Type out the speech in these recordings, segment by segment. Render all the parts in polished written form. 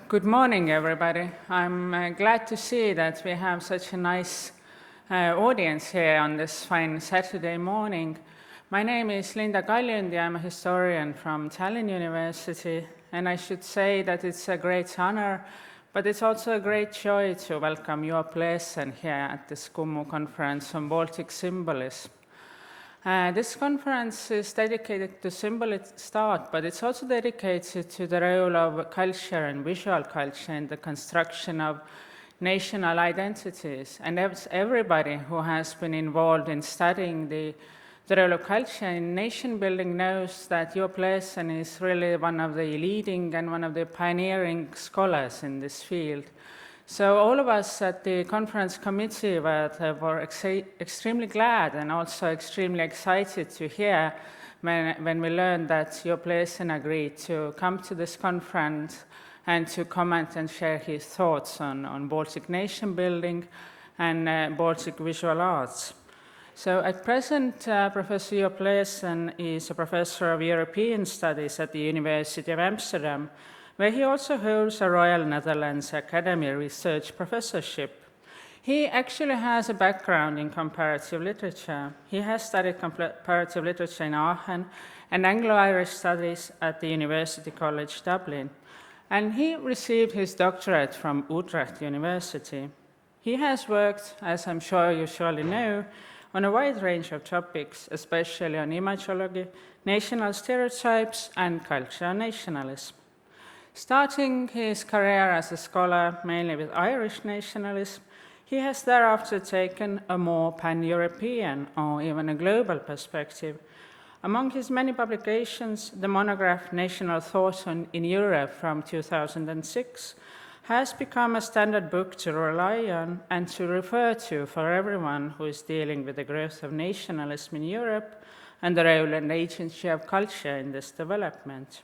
Good morning, everybody. I'm glad to see that we have such a nice audience here on this fine Saturday morning. My name is Linda Kaljundi. I'm a historian from Tallinn University, and I should say that it's a great honor, but it's also a great joy to welcome Joep Leerssen here at this Kumu conference on Baltic symbolism. This conference is dedicated to symbolist art, but it's also dedicated to the role of culture and visual culture in the construction of national identities. And everybody who has been involved in studying the role of culture in nation building knows that Joep Leerssen is really one of the leading and one of the pioneering scholars in this field. So all of us at the conference committee were extremely glad and also extremely excited to hear when we learned that Joep Leerssen agreed to come to this conference and to comment and share his thoughts on Baltic nation building and Baltic visual arts. So at present, Professor Joep Leerssen is a professor of European Studies at the University of Amsterdam, where he also holds a Royal Netherlands Academy research professorship. He actually has a background in comparative literature. He has studied comparative literature in Aachen and Anglo-Irish studies at the University College Dublin, and he received his doctorate from Utrecht University. He has worked, as I'm sure you surely know, on a wide range of topics, especially on imageology, national stereotypes, and cultural nationalism. Starting his career as a scholar mainly with Irish nationalism, he has thereafter taken a more pan-European or even a global perspective. Among his many publications, the monograph National Thought in Europe from 2006 has become a standard book to rely on and to refer to for everyone who is dealing with the growth of nationalism in Europe and the role and agency of culture in this development.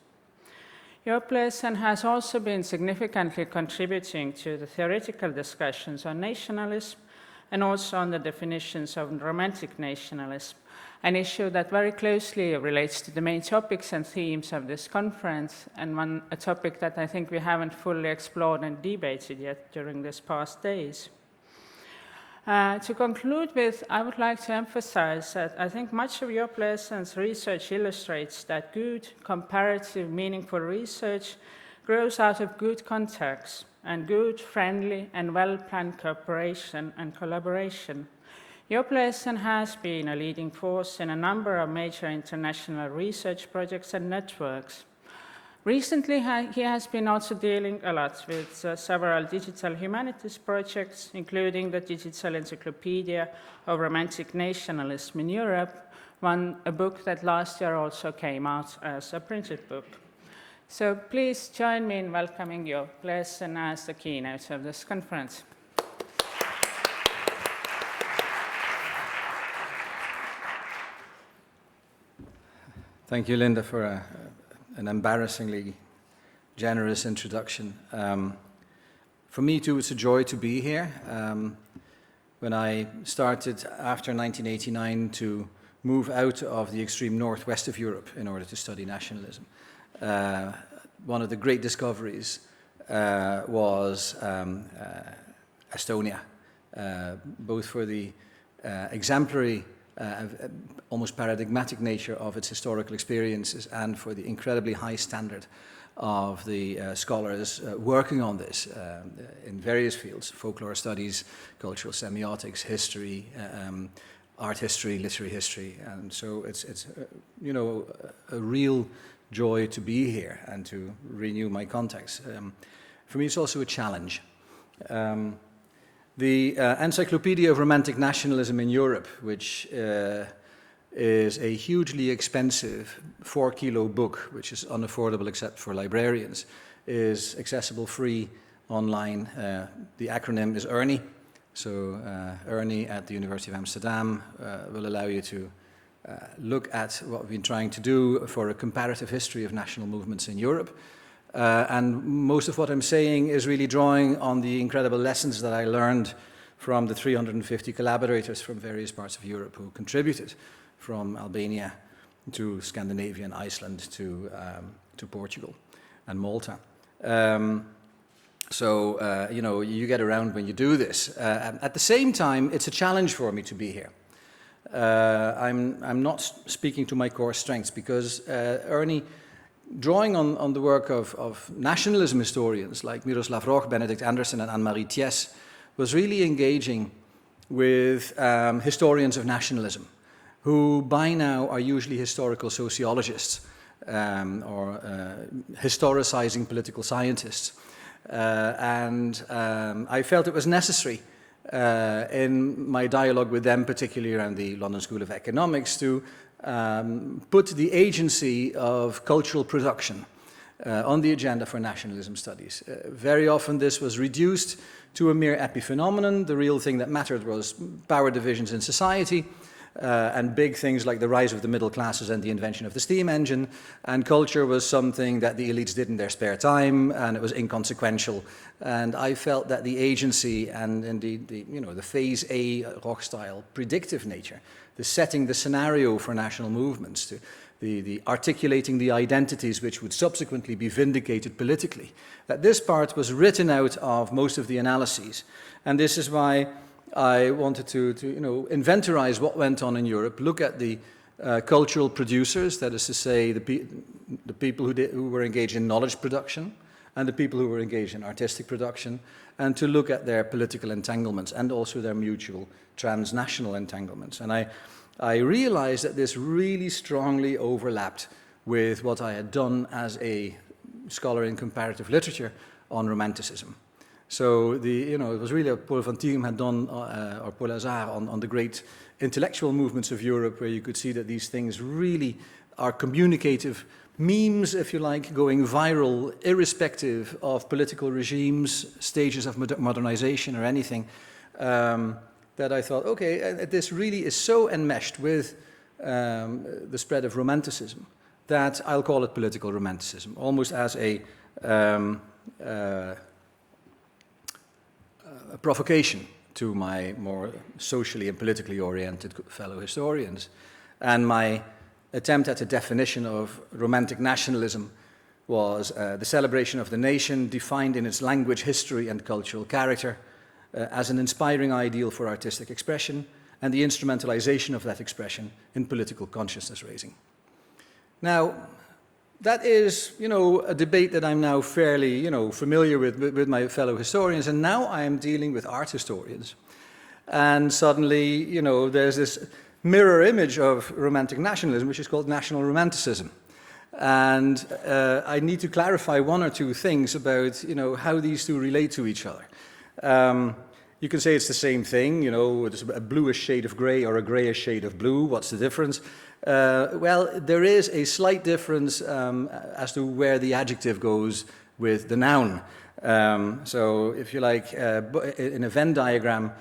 Joep Leerssen has also been significantly contributing to the theoretical discussions on nationalism and also on the definitions of romantic nationalism, an issue that very closely relates to the main topics and themes of this conference, and a topic that I think we haven't fully explored and debated yet during these past days. To conclude with, I would like to emphasize that I think much of Joep Leerssen's research illustrates that good, comparative, meaningful research grows out of good contacts and good, friendly, and well-planned cooperation and collaboration. Joep Leerssen has been a leading force in a number of major international research projects and networks. Recently, he has been also dealing a lot with several digital humanities projects, including the Digital Encyclopedia of Romantic Nationalism in Europe, a book that last year also came out as a printed book. So please join me in welcoming Joep Leerssen as the keynote of this conference. Thank you, Linda, for an embarrassingly generous introduction. For me, too, it's a joy to be here. When I started after 1989 to move out of the extreme northwest of Europe in order to study nationalism, one of the great discoveries was Estonia, both for the exemplary almost paradigmatic nature of its historical experiences and for the incredibly high standard of the scholars working on this in various fields: folklore studies, cultural semiotics, history, art history, literary history. And so it's a real joy to be here and to renew my contacts. For me, it's also a challenge. The Encyclopedia of Romantic Nationalism in Europe, which is a hugely expensive 4-kilo book, which is unaffordable except for librarians, is accessible free online. The acronym is ERNI. So ERNI at the University of Amsterdam will allow you to look at what we've been trying to do for a comparative history of national movements in Europe. And most of what I'm saying is really drawing on the incredible lessons that I learned from the 350 collaborators from various parts of Europe who contributed, from Albania to Scandinavia and Iceland to Portugal and Malta. So, you know, you get around when you do this. At the same time, it's a challenge for me to be here. I'm not speaking to my core strengths because Ernie, drawing on the work of nationalism historians like Miroslav Roch, Benedict Anderson, and Anne-Marie Thiès, was really engaging with historians of nationalism, who by now are usually historical sociologists or historicizing political scientists. I felt it was necessary in my dialogue with them, particularly around the London School of Economics, to put the agency of cultural production on the agenda for nationalism studies. Very often this was reduced to a mere epiphenomenon. The real thing that mattered was power divisions in society, and big things like the rise of the middle classes and the invention of the steam engine, and culture was something that the elites did in their spare time, and it was inconsequential. And I felt that the agency and indeed the phase A Roch style predictive nature, the setting the scenario for national movements, the articulating the identities which would subsequently be vindicated politically, that this part was written out of most of the analyses. And this is why I wanted to inventorize what went on in Europe, look at the cultural producers, that is to say, the people who were engaged in knowledge production and the people who were engaged in artistic production, and to look at their political entanglements and also their mutual transnational entanglements. And I realized that this really strongly overlapped with what I had done as a scholar in comparative literature on Romanticism. So it was really what Paul van Thieghem had done, or Paul Hazard, on the great intellectual movements of Europe, where you could see that these things really are communicative memes, if you like, going viral, irrespective of political regimes, stages of modernization or anything, that I thought, okay, this really is so enmeshed with the spread of Romanticism that I'll call it political Romanticism, almost as a provocation to my more socially and politically oriented fellow historians. And my attempt at a definition of romantic nationalism was the celebration of the nation defined in its language, history, and cultural character as an inspiring ideal for artistic expression and the instrumentalization of that expression in political consciousness raising. Now, that is, a debate that I'm now fairly, familiar with my fellow historians, and now I am dealing with art historians. And suddenly, there's this mirror image of romantic nationalism, which is called national romanticism. And I need to clarify one or two things about, how these two relate to each other. You can say it's the same thing, it's a bluish shade of gray or a grayish shade of blue. What's the difference? Well, there is a slight difference as to where the adjective goes with the noun. So if you like, in a Venn diagram,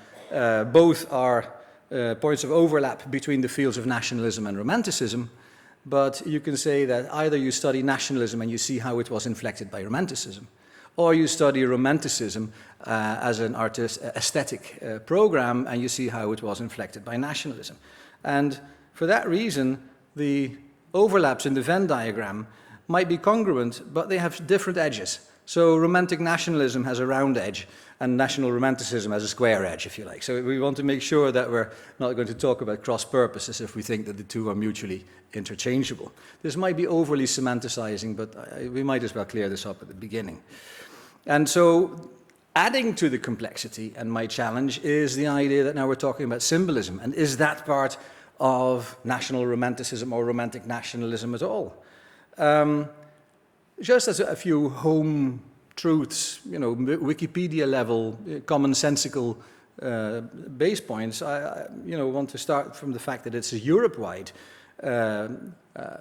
both are points of overlap between the fields of nationalism and romanticism, but you can say that either you study nationalism and you see how it was inflected by romanticism, or you study romanticism as an aesthetic program and you see how it was inflected by nationalism. And for that reason, the overlaps in the Venn diagram might be congruent, but they have different edges. So romantic nationalism has a round edge, and national romanticism has a square edge, if you like. So we want to make sure that we're not going to talk about cross purposes if we think that the two are mutually interchangeable. This might be overly semanticizing, but we might as well clear this up at the beginning. And so adding to the complexity, and my challenge, is the idea that now we're talking about symbolism, and is that part of national romanticism or romantic nationalism at all? Just as a few home truths, Wikipedia level, commonsensical base points, I want to start from the fact that it's a Europe-wide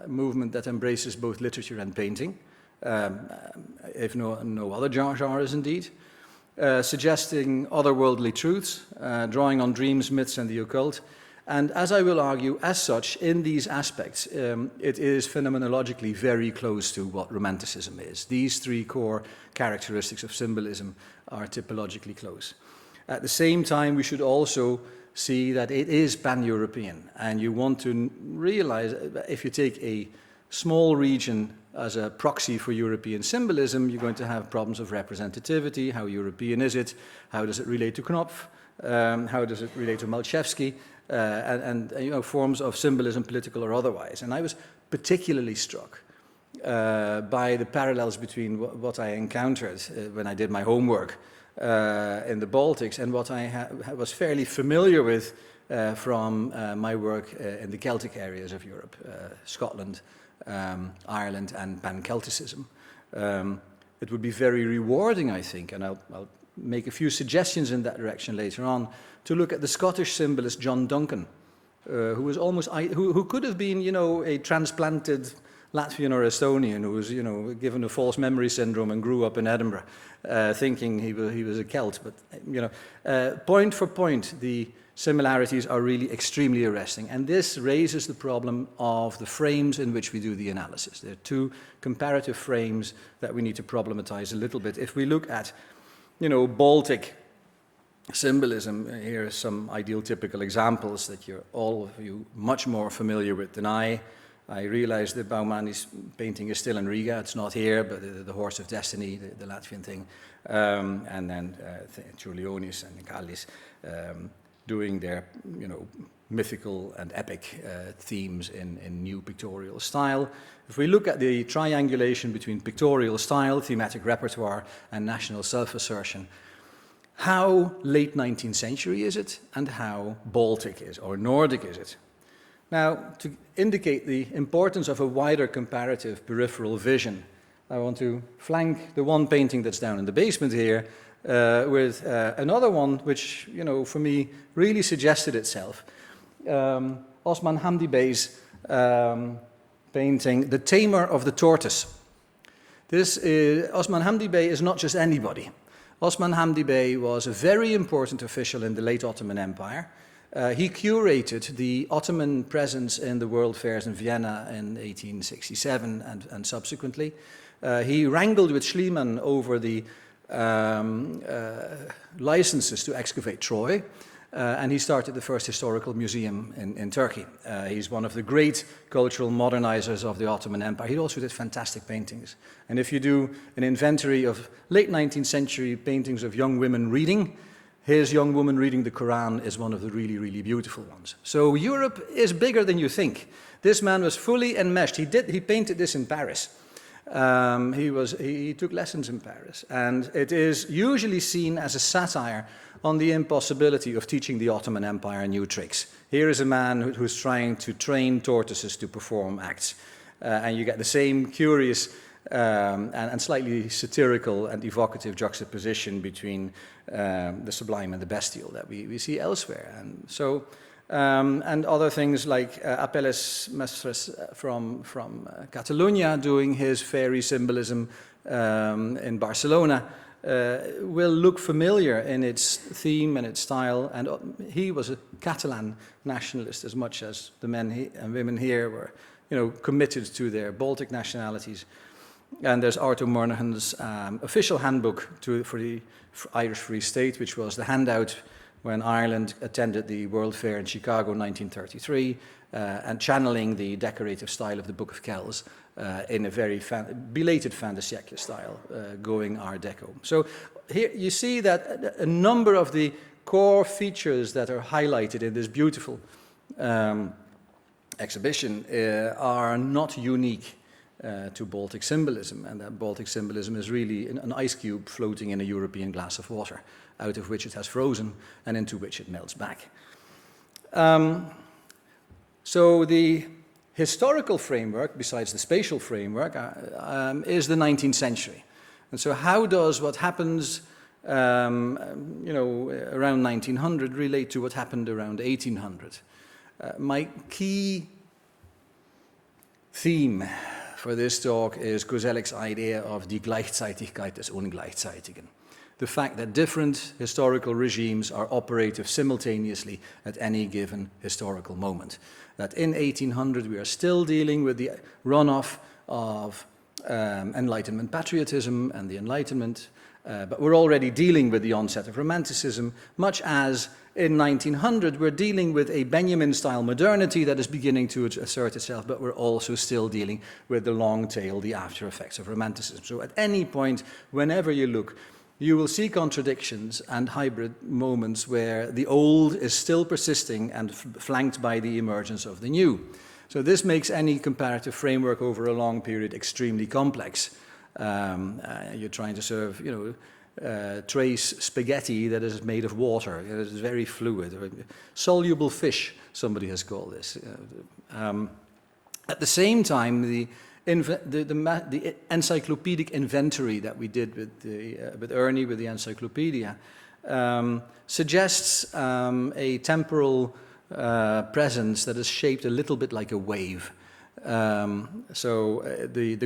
movement that embraces both literature and painting, if no other genres indeed, suggesting otherworldly truths, drawing on dreams, myths, and the occult. And as I will argue, as such, in these aspects, it is phenomenologically very close to what Romanticism is. These three core characteristics of symbolism are typologically close. At the same time, we should also see that it is pan-European, and you want to realize that if you take a small region as a proxy for European symbolism, you're going to have problems of representativity. How European is it? How does it relate to Knopf? How does it relate to Malczewski? And you know, forms of symbolism, political or otherwise. And I was particularly struck by the parallels between what I encountered when I did my homework in the Baltics and what I was fairly familiar with from my work in the Celtic areas of Europe, Scotland, Ireland and Pan-Celticism. It would be very rewarding, I think, and I'll make a few suggestions in that direction later on, to look at the Scottish symbolist John Duncan, who was who could have been, you know, a transplanted Latvian or Estonian who was, you know, given a false memory syndrome and grew up in Edinburgh, thinking he was a Celt. But, you know, point for point, the similarities are really extremely arresting. And this raises the problem of the frames in which we do the analysis. There are two comparative frames that we need to problematize a little bit. If we look at, you know, Baltic symbolism, here are some ideal typical examples that all of you much more familiar with than I. I realize that Baumani's painting is still in Riga. It's not here, but the Horse of Destiny, the Latvian thing, and then Čiurlionis and Kallis doing their, you know, mythical and epic themes in new pictorial style. If we look at the triangulation between pictorial style, thematic repertoire, and national self-assertion, how late 19th century is it, and how Baltic is, or Nordic is it? Now, to indicate the importance of a wider comparative peripheral vision, I want to flank the one painting that's down in the basement here with another one which, you know, for me really suggested itself. Osman Hamdi Bey's painting, The Tamer of the Tortoise. Osman Hamdi Bey is not just anybody. Osman Hamdi Bey was a very important official in the late Ottoman Empire. He curated the Ottoman presence in the World Fairs in Vienna in 1867 and subsequently. He wrangled with Schliemann over the licenses to excavate Troy, and he started the first historical museum in Turkey. He's one of the great cultural modernizers of the Ottoman Empire. He also did fantastic paintings. And if you do an inventory of late 19th century paintings of young women reading, his young woman reading the Quran is one of the really, really beautiful ones. So Europe is bigger than you think. This man was fully enmeshed. He painted this in Paris. He took lessons in Paris. And it is usually seen as a satire on the impossibility of teaching the Ottoman Empire new tricks. Here is a man who's trying to train tortoises to perform acts. And you get the same curious and slightly satirical and evocative juxtaposition between the sublime and the bestial that we see elsewhere. And so, and other things like Apelles Mestres from Catalonia doing his fairy symbolism in Barcelona will look familiar in its theme and its style. And he was a Catalan nationalist as much as the men and women here were, you know, committed to their Baltic nationalities. And there's Arto Moynihan's official handbook for the Irish Free State, which was the handout when Ireland attended the World Fair in Chicago in 1933, and channeling the decorative style of the Book of Kells in a very belated fin de siècle style, going Art Deco. So here you see that a number of the core features that are highlighted in this beautiful exhibition are not unique to Baltic symbolism, and that Baltic symbolism is really an ice cube floating in a European glass of water, out of which it has frozen and into which it melts back. So the historical framework, besides the spatial framework, is the 19th century. And so how does what happens you know, around 1900 relate to what happened around 1800? My key theme for this talk is Kosellec's idea of die Gleichzeitigkeit des Ungleichzeitigen. The fact that different historical regimes are operative simultaneously at any given historical moment. That in 1800 we are still dealing with the runoff of Enlightenment patriotism and the Enlightenment, But we're already dealing with the onset of Romanticism, much as in 1900 we're dealing with a Benjamin-style modernity that is beginning to assert itself, but we're also still dealing with the long tail, the after effects of Romanticism. So at any point, whenever you look, you will see contradictions and hybrid moments where the old is still persisting and flanked by the emergence of the new. So this makes any comparative framework over a long period extremely complex. You're trying to serve, trace spaghetti that is made of water. It is very fluid. Soluble fish, somebody has called this. At the same time, the encyclopedic inventory that we did with Ernie, with the encyclopedia, suggests a temporal presence that is shaped a little bit like a wave. The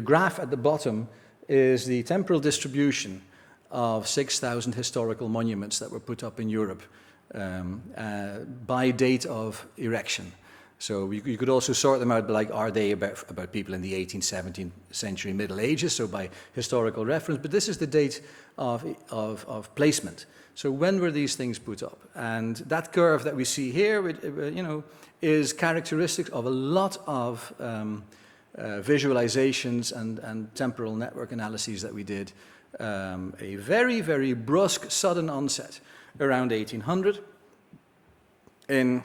graph at the bottom is the temporal distribution of 6,000 historical monuments that were put up in Europe by date of erection. So you could also sort them out, like, are they about people in the 18th, 17th century Middle Ages, so by historical reference, but this is the date of placement. So when were these things put up? And that curve that we see here, is characteristic of a lot of visualizations and temporal network analyses that we did. A very, very brusque, sudden onset around 1800 in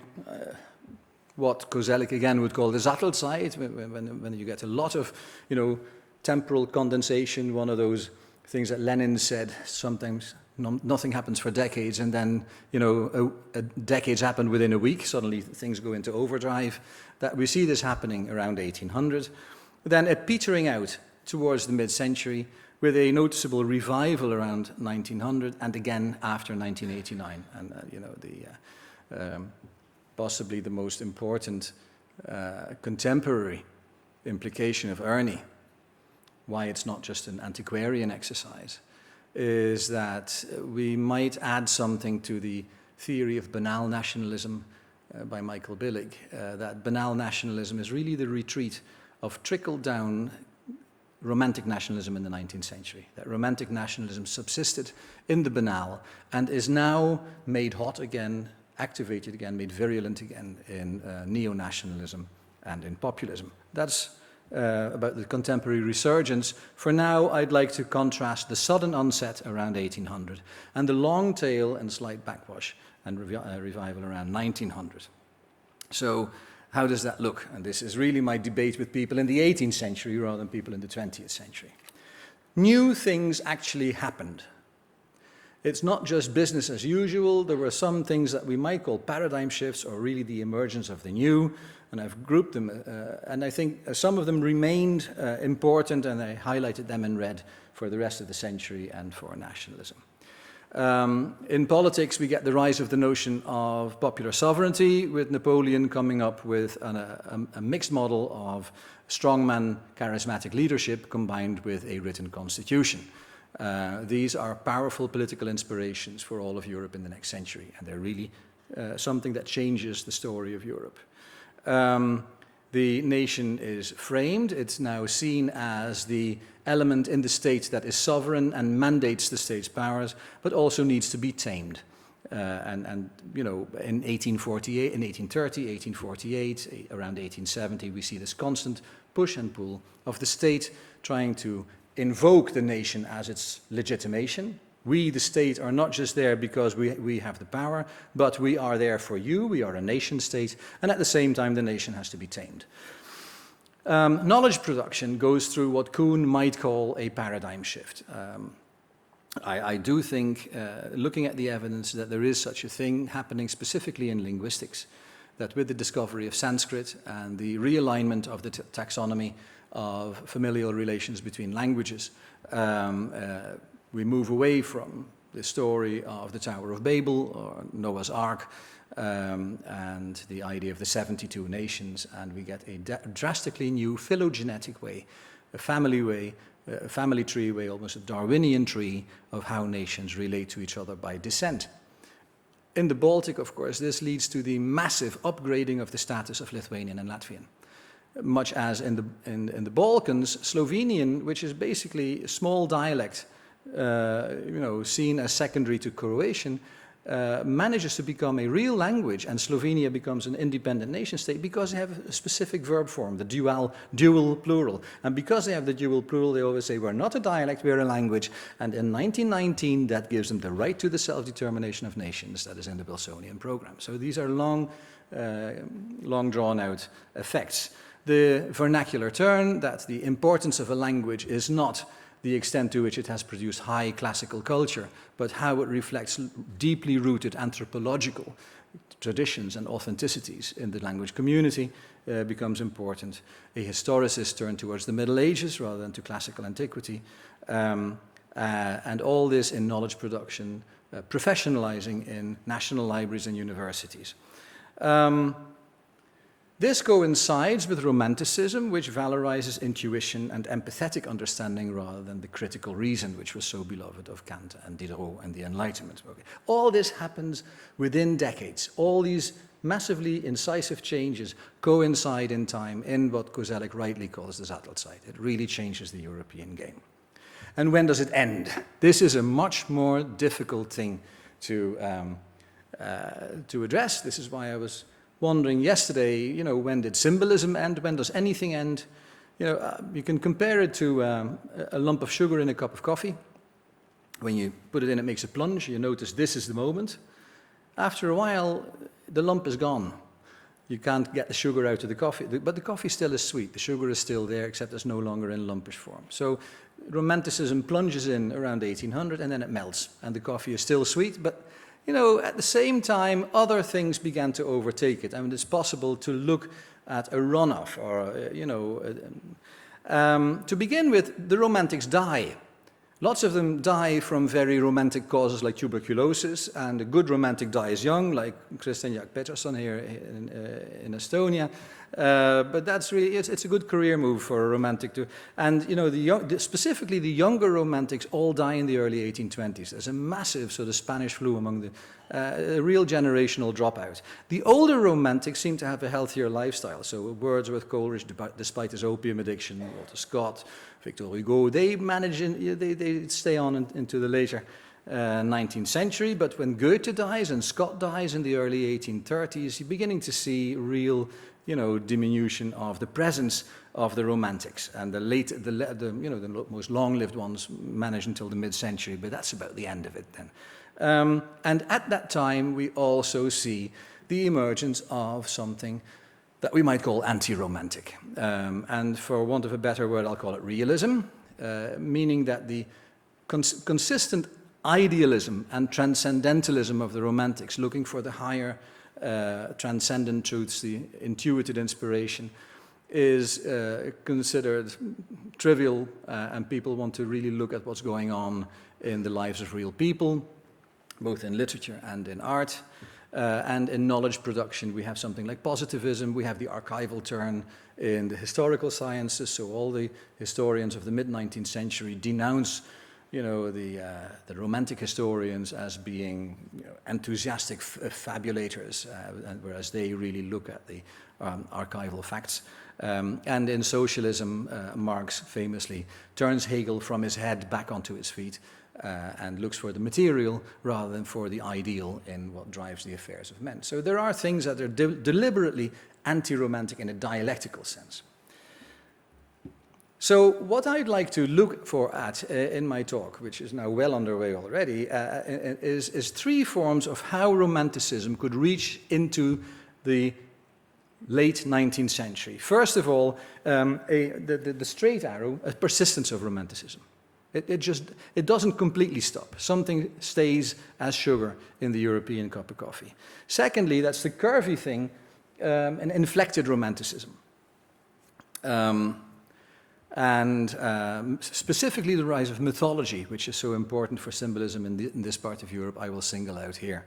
what Kozelek again would call the Zattelzeit, when you get a lot of, temporal condensation, one of those things that Lenin said, sometimes nothing happens for decades, and then, decades happen within a week, suddenly things go into overdrive. That we see this happening around 1800. Then a petering out towards the mid-century with a noticeable revival around 1900 and again after 1989. And, possibly the most important contemporary implication of Ernie, why it's not just an antiquarian exercise, is that we might add something to the theory of banal nationalism by Michael Billig, that banal nationalism is really the retreat of trickle-down Romantic nationalism in the 19th century. That Romantic nationalism subsisted in the banal and is now made hot again, activated again, made virulent again in neo-nationalism and in populism. That's about the contemporary resurgence. For now, I'd like to contrast the sudden onset around 1800 and the long tail and slight backwash and revival around 1900. So how does that look? And this is really my debate with people in the 18th century rather than people in the 20th century. New things actually happened. It's not just business as usual. There were some things that we might call paradigm shifts or really the emergence of the new, and I've grouped them, and I think some of them remained important, and I highlighted them in red for the rest of the century and for nationalism. In politics, we get the rise of the notion of popular sovereignty, with Napoleon coming up with a mixed model of strongman charismatic leadership combined with a written constitution. These are powerful political inspirations for all of Europe in the next century, and they're really something that changes the story of Europe. The nation is framed. It's now seen as the element in the state that is sovereign and mandates the state's powers, but also needs to be tamed. In 1848, in 1830, 1848, around 1870, we see this constant push and pull of the state trying to invoke the nation as its legitimation. We, the state, are not just there because we have the power, but we are there for you. We are a nation state, and at the same time, the nation has to be tamed. Knowledge production goes through what Kuhn might call a paradigm shift. I do think, looking at the evidence, that there is such a thing happening specifically in linguistics, that with the discovery of Sanskrit and the realignment of the taxonomy of familial relations between languages, we move away from the story of the Tower of Babel or Noah's Ark and the idea of the 72 nations, and we get a drastically new phylogenetic way, a family tree way, almost a Darwinian tree of how nations relate to each other by descent. In the Baltic, of course, this leads to the massive upgrading of the status of Lithuanian and Latvian. Much as in the Balkans, Slovenian, which is basically a small dialect seen as secondary to Croatian, manages to become a real language, and Slovenia becomes an independent nation state because they have a specific verb form, the dual plural. And because they have the dual plural, they always say, we're not a dialect, we're a language. And in 1919, that gives them the right to the self-determination of nations that is in the Wilsonian program. So these are long drawn-out effects. The vernacular turn, that the importance of a language is not the extent to which it has produced high classical culture, but how it reflects deeply rooted anthropological traditions and authenticities in the language community becomes important. A historicist turn towards the Middle Ages rather than to classical antiquity, and all this in knowledge production, professionalizing in national libraries and universities. This coincides with Romanticism, which valorizes intuition and empathetic understanding rather than the critical reason, which was so beloved of Kant and Diderot and the Enlightenment. Okay. All this happens within decades. All these massively incisive changes coincide in time in what Koselleck rightly calls the Zattelzeit. It really changes the European game. And when does it end? This is a much more difficult thing to address. This is why I was wondering yesterday, when did symbolism end? When does anything end? You can compare it to a lump of sugar in a cup of coffee. When you put it in, it makes a plunge. You notice this is the moment. After a while, the lump is gone. You can't get the sugar out of the coffee, but the coffee still is sweet. The sugar is still there, except it's no longer in lumpish form. So Romanticism plunges in around 1800, and then it melts, and the coffee is still sweet, but at the same time, other things began to overtake it. I mean, it's possible to look at a runoff, or, to begin with, the Romantics die. Lots of them die from very romantic causes like tuberculosis, and a good romantic dies young, like Christian Jaak Peterson here in Estonia. But that's really, it's a good career move for a romantic to, and specifically the younger romantics all die in the early 1820s. There's a massive sort of Spanish flu among the, a real generational dropout. The older romantics seem to have a healthier lifestyle. So Wordsworth, Coleridge, despite his opium addiction, Walter Scott, Victor Hugo, they manage, they stay on into the later 19th century. But when Goethe dies and Scott dies in the early 1830s, you're beginning to see real diminution of the presence of the Romantics, and the most long-lived ones manage until the mid-century, but that's about the end of it then. And at that time, we also see the emergence of something that we might call anti-romantic. And for want of a better word, I'll call it realism, meaning that the consistent idealism and transcendentalism of the Romantics, looking for the higher transcendent truths, the intuitive inspiration, is considered trivial, and people want to really look at what's going on in the lives of real people, both in literature and in art. And in knowledge production, we have something like positivism, we have the archival turn in the historical sciences, so all the historians of the mid-19th century denounce the Romantic historians as being enthusiastic fabulators, whereas they really look at the archival facts. And in socialism, Marx famously turns Hegel from his head back onto his feet and looks for the material rather than for the ideal in what drives the affairs of men. So there are things that are deliberately anti-romantic in a dialectical sense. So what I'd like to look for at in my talk, which is now well underway already, is three forms of how Romanticism could reach into the late 19th century. First of all, the straight arrow, a persistence of Romanticism. It doesn't completely stop. Something stays as sugar in the European cup of coffee. Secondly, that's the curvy thing, an inflected Romanticism. And specifically the rise of mythology, which is so important for symbolism in this part of Europe, I will single out here.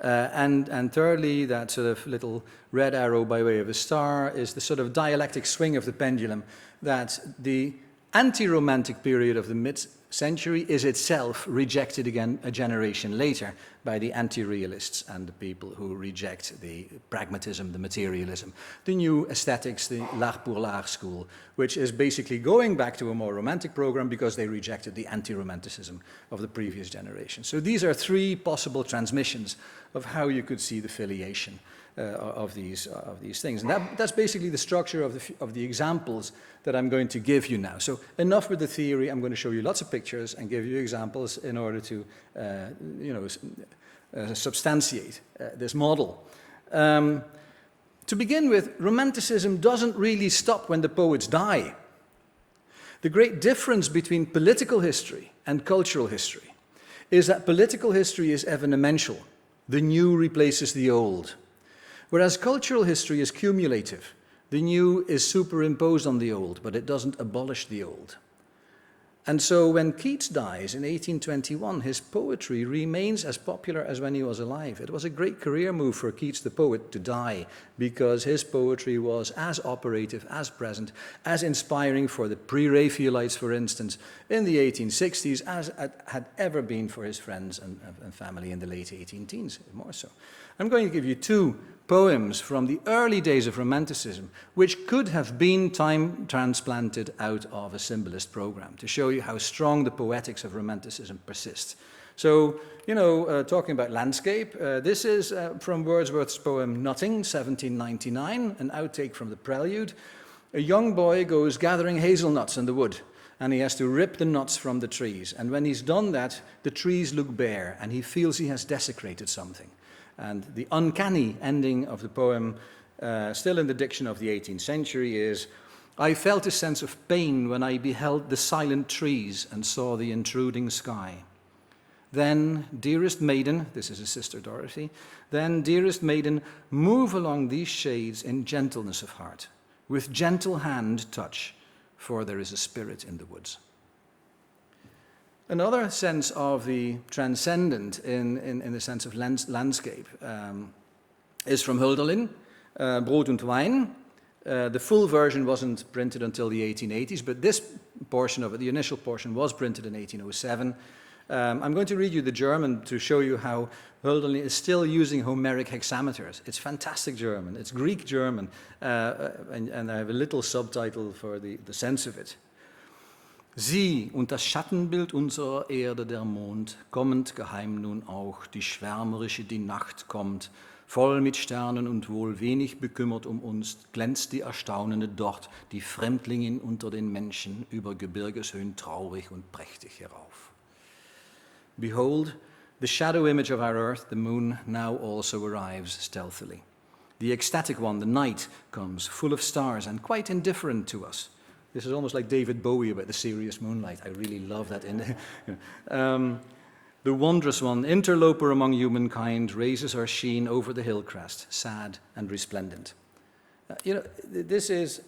And thirdly, that sort of little red arrow by way of a star is the sort of dialectic swing of the pendulum, that the anti-romantic period of the mid-century is itself rejected again a generation later by the anti-realists and the people who reject the pragmatism, the materialism, the new aesthetics, the l'art pour l'art school, which is basically going back to a more romantic program because they rejected the anti-romanticism of the previous generation. So these are three possible transmissions of how you could see the filiation of these things. And that's basically the structure of the examples that I'm going to give you now. So enough with the theory. I'm going to show you lots of pictures and give you examples in order to substantiate this model. To begin with, Romanticism doesn't really stop when the poets die. The great difference between political history and cultural history is that political history is evenemential. The new replaces the old. Whereas cultural history is cumulative. The new is superimposed on the old, but it doesn't abolish the old. And so when Keats dies in 1821, his poetry remains as popular as when he was alive. It was a great career move for Keats the poet to die, because his poetry was as operative, as present, as inspiring for the pre-Raphaelites, for instance, in the 1860s, as it had ever been for his friends and family in the late 18 teens, more so. I'm going to give you two poems from the early days of Romanticism, which could have been time transplanted out of a symbolist program, to show you how strong the poetics of Romanticism persists. So, talking about landscape, this is from Wordsworth's poem Nothing, 1799, an outtake from the prelude. A young boy goes gathering hazelnuts in the wood, and he has to rip the nuts from the trees. And when he's done that, the trees look bare, and he feels he has desecrated something. And the uncanny ending of the poem, still in the diction of the 18th century, is, I felt a sense of pain when I beheld the silent trees and saw the intruding sky. Then, dearest maiden, this is his sister Dorothy, then, dearest maiden, move along these shades in gentleness of heart, with gentle hand touch, for there is a spirit in the woods. Another sense of the transcendent in the sense of landscape is from Hölderlin, Brood und Wein. The full version wasn't printed until the 1880s, but this portion of it, the initial portion, was printed in 1807. I'm going to read you the German to show you how Hölderlin is still using Homeric hexameters. It's fantastic German. It's Greek German, and I have a little subtitle for the sense of it. Sieh, und das Schattenbild unserer Erde, der Mond, kommend geheim nun auch, die schwärmerische, die Nacht kommt, voll mit Sternen und wohl wenig bekümmert uns, glänzt die Erstaunende dort, die Fremdlingin unter den Menschen, über Gebirgeshöhen traurig und prächtig herauf. Behold, the shadow image of our earth, the moon, now also arrives stealthily. The ecstatic one, the night, comes full of stars and quite indifferent to us. This is almost like David Bowie about the serious moonlight. I really love that. The wondrous one, interloper among humankind, raises her sheen over the hill crest, sad and resplendent. This is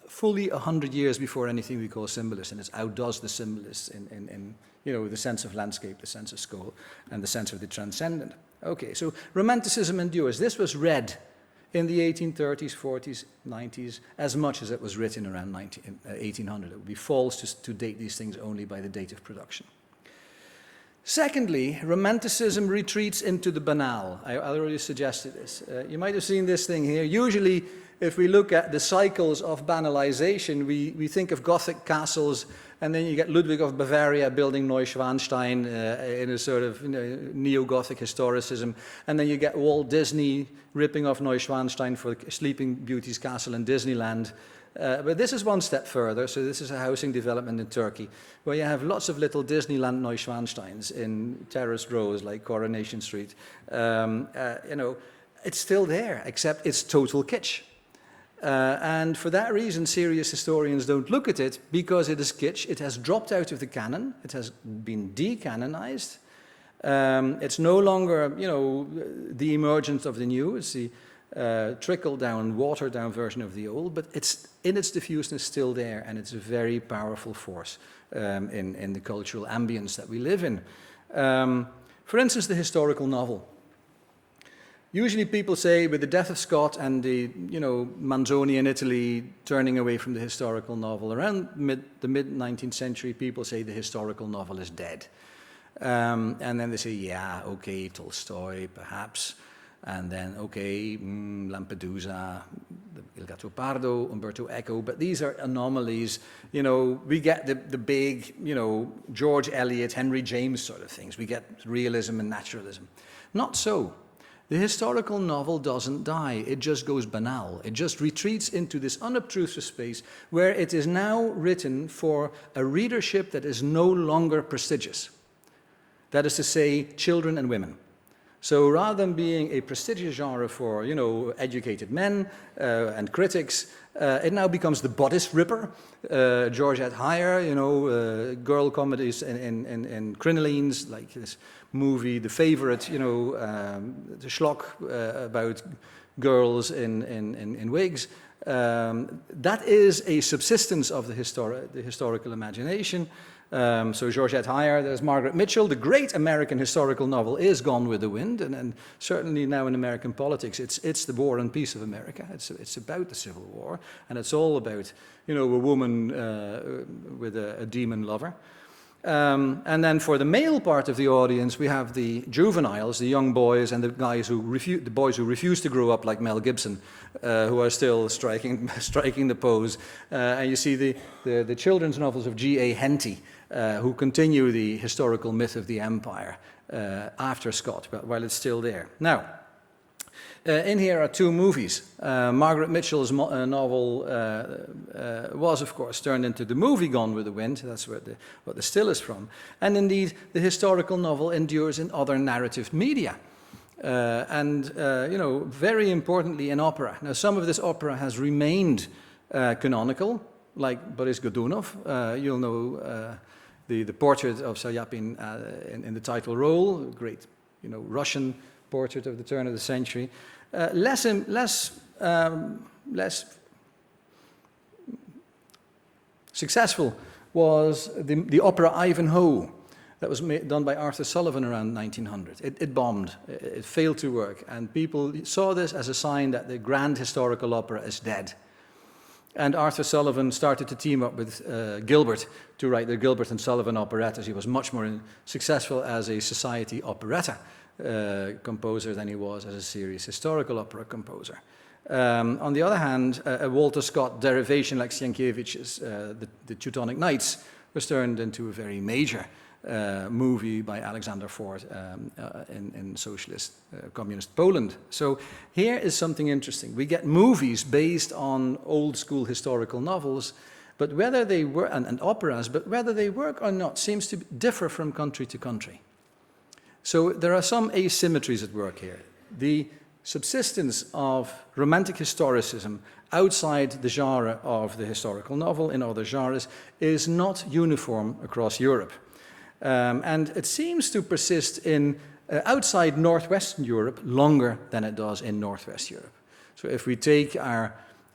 fully 100 years before anything we call symbolist, and it outdoes the symbolists in the sense of landscape, the sense of scope, and the sense of the transcendent. Okay, so Romanticism endures. This was read in the 1830s, 40s, 90s, as much as it was written around 1800. It would be false to date these things only by the date of production. Secondly, Romanticism retreats into the banal. I already suggested this. You might have seen this thing here. Usually, if we look at the cycles of banalization, we think of Gothic castles, and then you get Ludwig of Bavaria building Neuschwanstein in a sort of neo-Gothic historicism, and then you get Walt Disney ripping off Neuschwanstein for Sleeping Beauty's castle in Disneyland. But this is one step further. So this is a housing development in Turkey, where you have lots of little Disneyland Neuschwansteins in terraced rows like Coronation Street. It's still there, except it's total kitsch. And for that reason, serious historians don't look at it, because it is kitsch. It has dropped out of the canon. It has been decanonized. It's no longer, the emergence of the new. It's the trickle-down, watered-down version of the old, but it's in its diffuseness still there, and it's a very powerful force in the cultural ambience that we live in. For instance, the historical novel. Usually people say with the death of Scott and the, Manzoni in Italy turning away from the historical novel, around the mid-19th century, people say the historical novel is dead. And then they say, yeah, okay, Tolstoy, perhaps. And then, okay, Lampedusa, Il Gattopardo, Umberto Eco, but these are anomalies. We get the big, George Eliot, Henry James sort of things. We get realism and naturalism. Not so. The historical novel doesn't die, it just goes banal. It just retreats into this unobtrusive space where it is now written for a readership that is no longer prestigious. That is to say, children and women. So rather than being a prestigious genre for, educated men and critics, it now becomes the bodice ripper, Georgette Heyer, girl comedies in crinolines, like this movie, The Favourite, the schlock about girls in wigs. That is a subsistence of the historical imagination. So Georgette Heyer, there's Margaret Mitchell. The great American historical novel is Gone with the Wind, and certainly now in American politics, it's the War and Peace of America. It's about the Civil War, and it's all about, a woman with a demon lover. And then for the male part of the audience, we have the juveniles, the young boys, and the boys who refuse to grow up like Mel Gibson, who are still striking the pose. And you see the children's novels of G.A. Henty, who continue the historical myth of the empire after Scott, but while it's still there. Now, in here are two movies. Margaret Mitchell's novel was, of course, turned into the movie Gone with the Wind. That's what the still is from. And indeed, the historical novel endures in other narrative media. Very importantly in opera. Now, some of this opera has remained canonical, like Boris Godunov. You'll know the portrait of Salyapin in the title role, great, Russian portrait of the turn of the century. Less successful was the opera Ivanhoe that was done by Arthur Sullivan around 1900. It bombed, it failed to work, and people saw this as a sign that the grand historical opera is dead. And Arthur Sullivan started to team up with Gilbert to write the Gilbert and Sullivan operettas. He was much more successful as a society operetta composer than he was as a serious historical opera composer. On the other hand, a Walter Scott derivation like Sienkiewicz's The Teutonic Knights was turned into a very major movie by Alexander Ford in socialist, communist Poland. So here is something interesting. We get movies based on old school historical novels, but whether they work, and operas, but whether they work or not seems to differ from country to country. So there are some asymmetries at work here. The subsistence of romantic historicism outside the genre of the historical novel in other genres is not uniform across Europe. And it seems to persist in outside Northwestern Europe longer than it does in Northwest Europe. So if we take our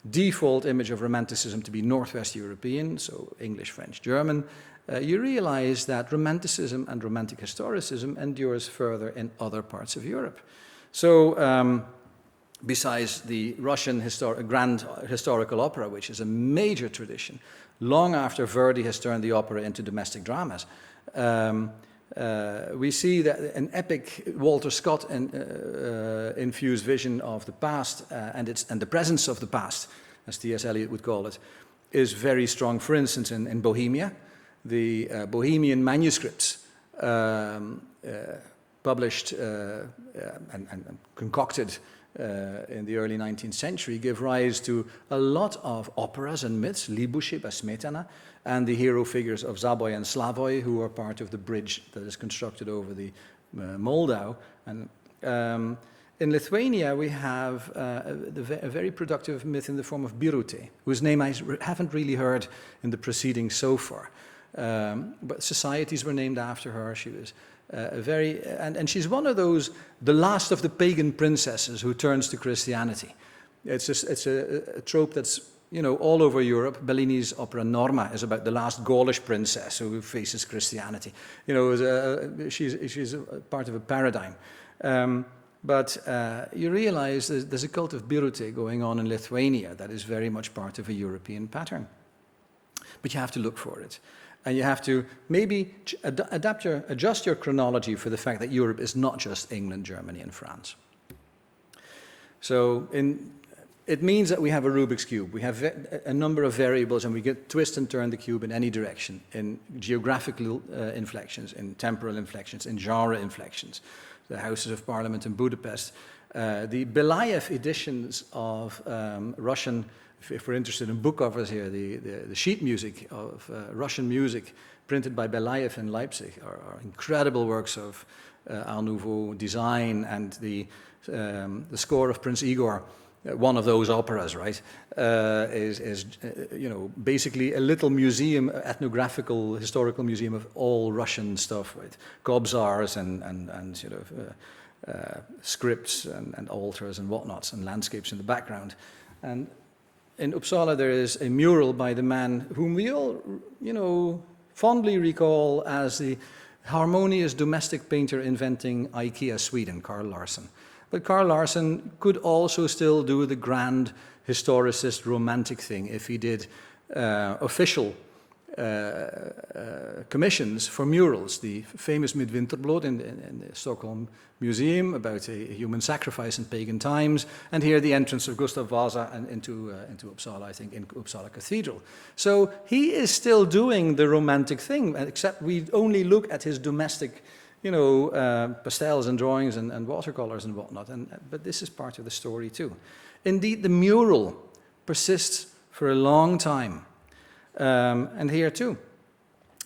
default image of Romanticism to be Northwest European, so English, French, German, you realize that Romanticism and Romantic historicism endures further in other parts of Europe. So besides the Russian grand historical opera, which is a major tradition, long after Verdi has turned the opera into domestic dramas, we see that an epic Walter Scott infused vision of the past and the presence of the past, as T.S. Eliot would call it, is very strong. For instance, in Bohemia, the Bohemian manuscripts published and concocted in the early 19th century give rise to a lot of operas and myths, Libuši by Smetana, and the hero figures of Zaboj and Slavoj, who are part of the bridge that is constructed over the Moldau. And in Lithuania, we have a very productive myth in the form of Birute, whose name I haven't really heard in the proceedings so far. But societies were named after her. She was and she's one of those, the last of the pagan princesses who turns to Christianity. It's a trope that's, all over Europe. Bellini's opera Norma is about the last Gaulish princess who faces Christianity. She's part of a paradigm. But you realize there's a cult of birute going on in Lithuania that is very much part of a European pattern. But you have to look for it. And you have to maybe adjust your chronology for the fact that Europe is not just England, Germany, and France. So it means that we have a Rubik's Cube. We have a number of variables, and we can twist and turn the cube in any direction, in geographical inflections, in temporal inflections, in genre inflections. The Houses of Parliament in Budapest. The Belayev editions of Russian, if we're interested in book covers here, the sheet music of Russian music printed by Belayev in Leipzig are incredible works of Art Nouveau design, and the score of Prince Igor, one of those operas, right, is basically a little museum, ethnographical, historical museum of all Russian stuff, with Kobzars and scripts and altars and whatnots and landscapes in the background. And in Uppsala there is a mural by the man whom we all, fondly recall as the harmonious domestic painter inventing IKEA Sweden, Carl Larsson. But Carl Larsson could also still do the grand historicist romantic thing if he did official commissions for murals. The famous Midwinterblad in the Stockholm Museum about a human sacrifice in pagan times, and here the entrance of Gustav Vasa into Uppsala, I think, in Uppsala Cathedral. So he is still doing the romantic thing, except we only look at his domestic pastels and drawings and watercolors and whatnot. But this is part of the story too. Indeed, the mural persists for a long time. And here too,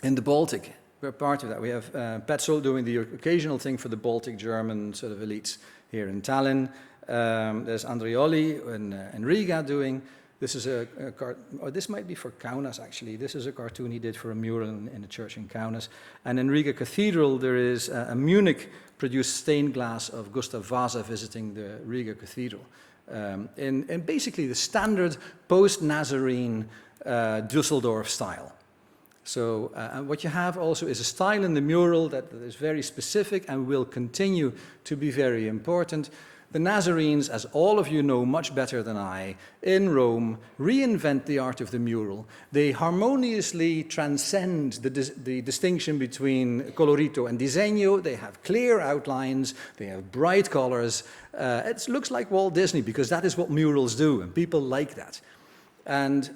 in the Baltic, we're part of that. We have Petzold doing the occasional thing for the Baltic German sort of elites here in Tallinn. There's Andreoli in Riga doing. This is this might be for Kaunas actually. This is a cartoon he did for a mural in a church in Kaunas. And in Riga Cathedral there is a Munich-produced stained glass of Gustav Vasa visiting the Riga Cathedral. In basically the standard post-Nazarene Dusseldorf style. So and what you have also is a style in the mural that is very specific and will continue to be very important. The Nazarenes, as all of you know much better than I, in Rome, reinvent the art of the mural. They harmoniously transcend the distinction between colorito and disegno. They have clear outlines, they have bright colors. It looks like Walt Disney because that is what murals do, and people like that. And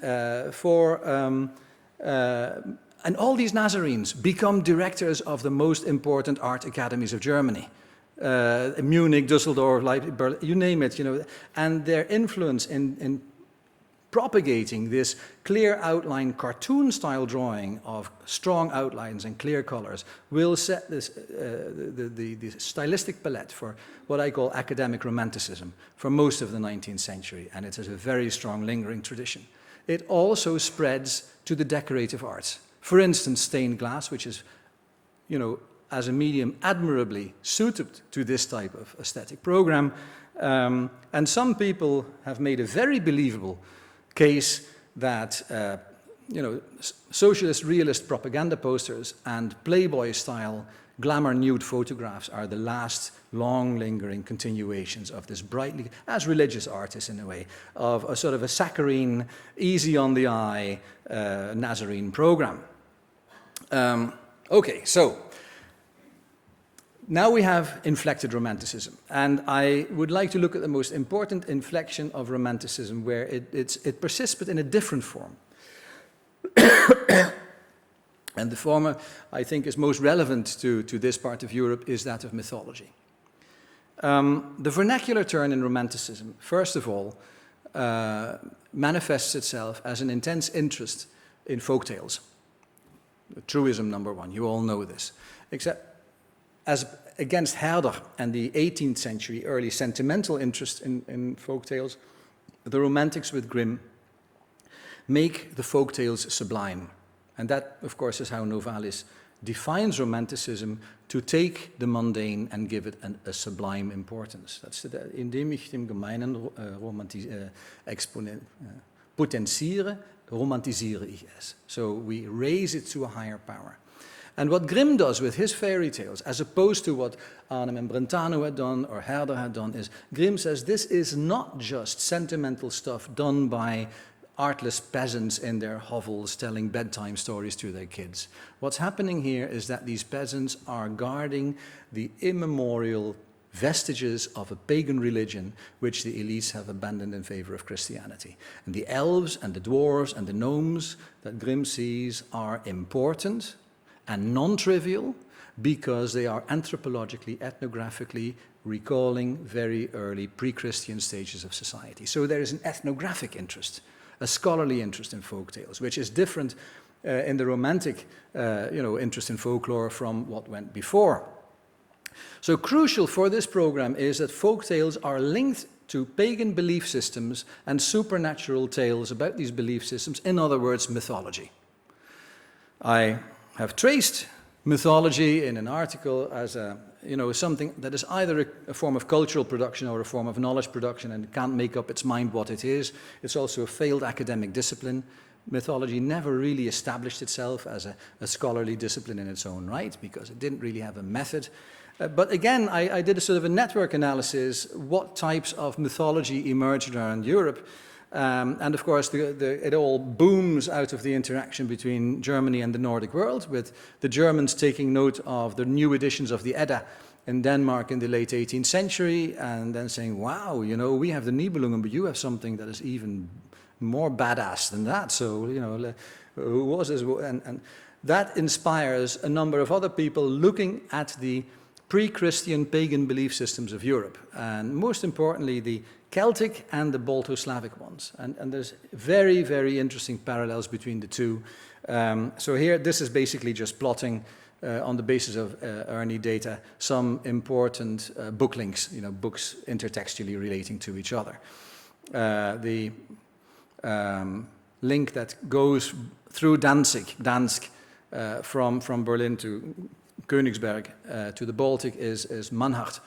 and all these Nazarenes become directors of the most important art academies of Germany. Munich, Dusseldorf, Leipzig, Berlin, you name it, and their influence in propagating this clear outline cartoon-style drawing of strong outlines and clear colors will set this, the stylistic palette for what I call academic romanticism for most of the 19th century, and it has a very strong lingering tradition. It also spreads to the decorative arts. For instance, stained glass, which is, as a medium admirably suited to this type of aesthetic program. And some people have made a very believable case that socialist realist propaganda posters and Playboy-style glamour nude photographs are the last long lingering continuations of this brightly, as religious artists in a way, of a sort of a saccharine, easy on the eye Nazarene program. Okay, so now we have inflected romanticism, and I would like to look at the most important inflection of romanticism where it persists but in a different form. And the former, I think, is most relevant to this part of Europe is that of mythology. The vernacular turn in romanticism, first of all, manifests itself as an intense interest in folktales. Truism number one, you all know this. Except as against Herder and the 18th century early sentimental interest in folktales, the Romantics with Grimm make the folktales sublime. And that, of course, is how Novalis defines Romanticism, to take the mundane and give it a sublime importance. That's indem ich dem Gemeinen potenziere, romantisiere ich es. So we raise it to a higher power. And what Grimm does with his fairy tales, as opposed to what Arnhem and Brentano had done or Herder had done, is Grimm says this is not just sentimental stuff done by artless peasants in their hovels telling bedtime stories to their kids. What's happening here is that these peasants are guarding the immemorial vestiges of a pagan religion which the elites have abandoned in favor of Christianity. And the elves and the dwarves and the gnomes that Grimm sees are important and non-trivial because they are anthropologically, ethnographically recalling very early pre-Christian stages of society. So there is an ethnographic interest, a scholarly interest in folk tales, which is different in the romantic interest in folklore from what went before. So crucial for this program is that folk tales are linked to pagan belief systems and supernatural tales about these belief systems, in other words, mythology. I have traced mythology in an article as something that is either a form of cultural production or a form of knowledge production and can't make up its mind what it is. It's also a failed academic discipline. Mythology never really established itself as a scholarly discipline in its own right because it didn't really have a method. But again, I did a sort of a network analysis, what types of mythology emerged around Europe. And of course, it all booms out of the interaction between Germany and the Nordic world, with the Germans taking note of the new editions of the Edda in Denmark in the late 18th century, and then saying, wow, we have the Nibelungen, but you have something that is even more badass than that. So, who was this? And that inspires a number of other people looking at the pre-Christian pagan belief systems of Europe, and most importantly, the Celtic and the Balto-Slavic ones. And there's very, very interesting parallels between the two. So here, this is basically just plotting on the basis of Ernie data, some important book links, books intertextually relating to each other. The link that goes through Dansk from Berlin to Königsberg to the Baltic is Manhart,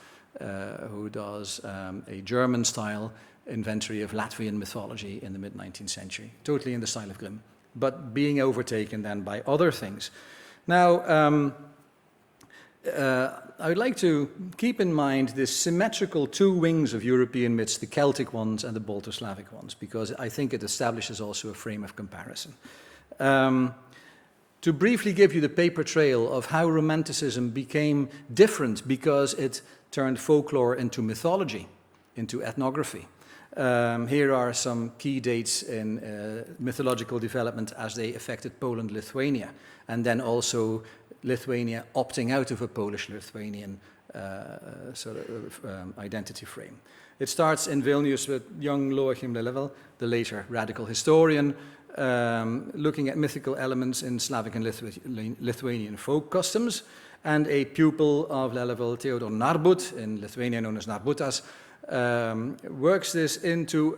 who does a German-style inventory of Latvian mythology in the mid-19th century, totally in the style of Grimm, but being overtaken then by other things. Now, I would like to keep in mind this symmetrical two wings of European myths, the Celtic ones and the Balto-Slavic ones, because I think it establishes also a frame of comparison. To briefly give you the paper trail of how Romanticism became different because it turned folklore into mythology, into ethnography. Here are some key dates in mythological development as they affected Poland-Lithuania, and then also Lithuania opting out of a Polish-Lithuanian identity frame. It starts in Vilnius with young Joachim Lelewel, the later radical historian, looking at mythical elements in Slavic and Lithuanian folk customs, and a pupil of Lelewel, Theodor Narbut, in Lithuania known as Narbutas, works this into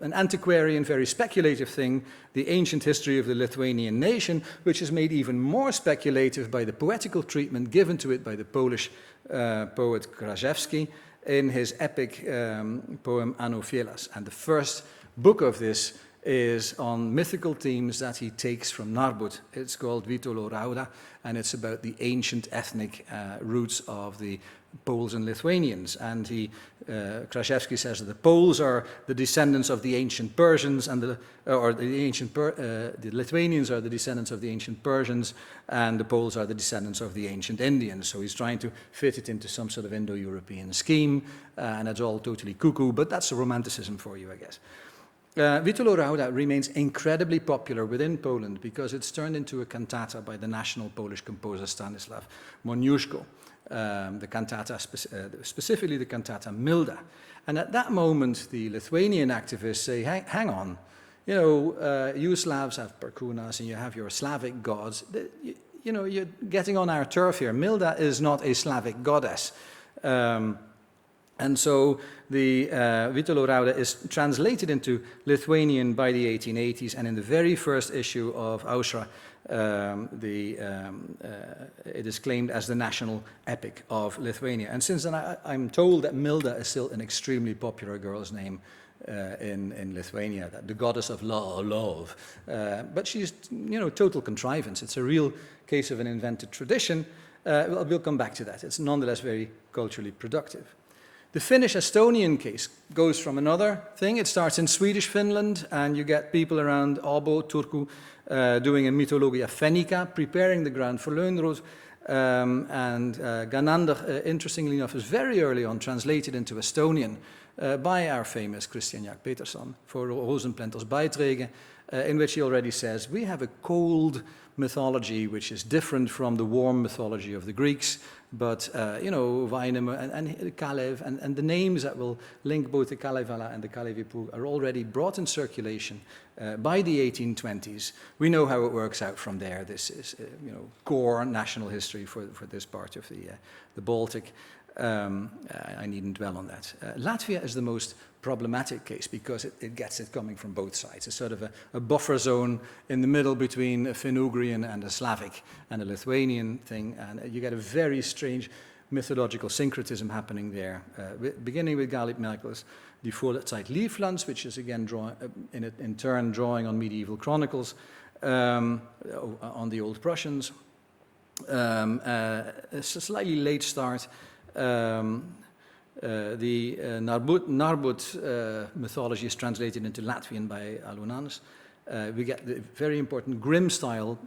an antiquarian, very speculative thing, the ancient history of the Lithuanian nation, which is made even more speculative by the poetical treatment given to it by the Polish poet Kraszewski in his epic poem Anno Fielas. And the first book of this is on mythical themes that he takes from Narbut. It's called Vitolo Rauda, and it's about the ancient ethnic roots of the Poles and Lithuanians. And Kraszewski says that the Poles are the descendants of the ancient Persians, and the Lithuanians are the descendants of the ancient Persians, and the Poles are the descendants of the ancient Indians. So he's trying to fit it into some sort of Indo-European scheme, and it's all totally cuckoo, but that's a Romanticism for you, I guess. Vitolo Rauda remains incredibly popular within Poland because it's turned into a cantata by the national Polish composer Stanisław Moniuszko, the cantata, specifically the cantata Milda. And at that moment, the Lithuanian activists say, hang on, you Slavs have Perkunas and you have your Slavic gods. You're getting on our turf here. Milda is not a Slavic goddess. And so the Vitolo Rauda is translated into Lithuanian by the 1880s, and in the very first issue of Aushra, it is claimed as the national epic of Lithuania. And since then, I'm told that Milda is still an extremely popular girl's name in Lithuania, the goddess of love. But she's, total contrivance. It's a real case of an invented tradition. We'll come back to that. It's nonetheless very culturally productive. The Finnish-Estonian case goes from another thing. It starts in Swedish Finland, and you get people around Abo, Turku, doing a mythologia fennica, preparing the ground for Lönnrot. And Ganander, interestingly enough, is very early on translated into Estonian by our famous Christian Jaak Peterson for Rosenplenter's Beiträge, in which he already says, we have a cold mythology which is different from the warm mythology of the Greeks, but, Vainem and Kalev and the names that will link both the Kalevala and the Kalevipu are already brought in circulation by the 1820s. We know how it works out from there. This is, core national history for this part of the Baltic. I needn't dwell on that. Latvia is the most problematic case because it gets it coming from both sides. It's sort of a buffer zone in the middle between a Finno-Ugrian and a Slavic and a Lithuanian thing, and you get a very strange mythological syncretism happening there, beginning with Galip Merkel's Die Vorzeit Livlands, which is again in turn drawing on medieval chronicles, on the Old Prussians. It's a slightly late start. The Narbut mythology is translated into Latvian by Alunāns. We get the very important Grimm-style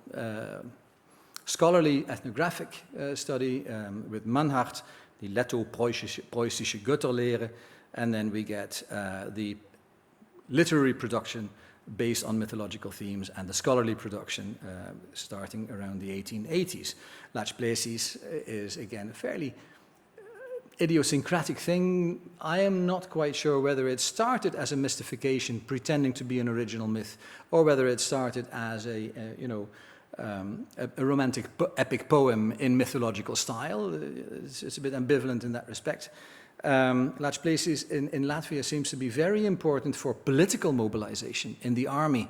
scholarly ethnographic study with Manhart, the Letto-Preußische Götterlehre, and then we get the literary production based on mythological themes and the scholarly production starting around the 1880s. Lach Plēsis is again a fairly idiosyncratic thing. I am not quite sure whether it started as a mystification pretending to be an original myth, or whether it started as a romantic epic poem in mythological style. It's a bit ambivalent in that respect. Lach Plēsis in Latvia seems to be very important for political mobilization in the army,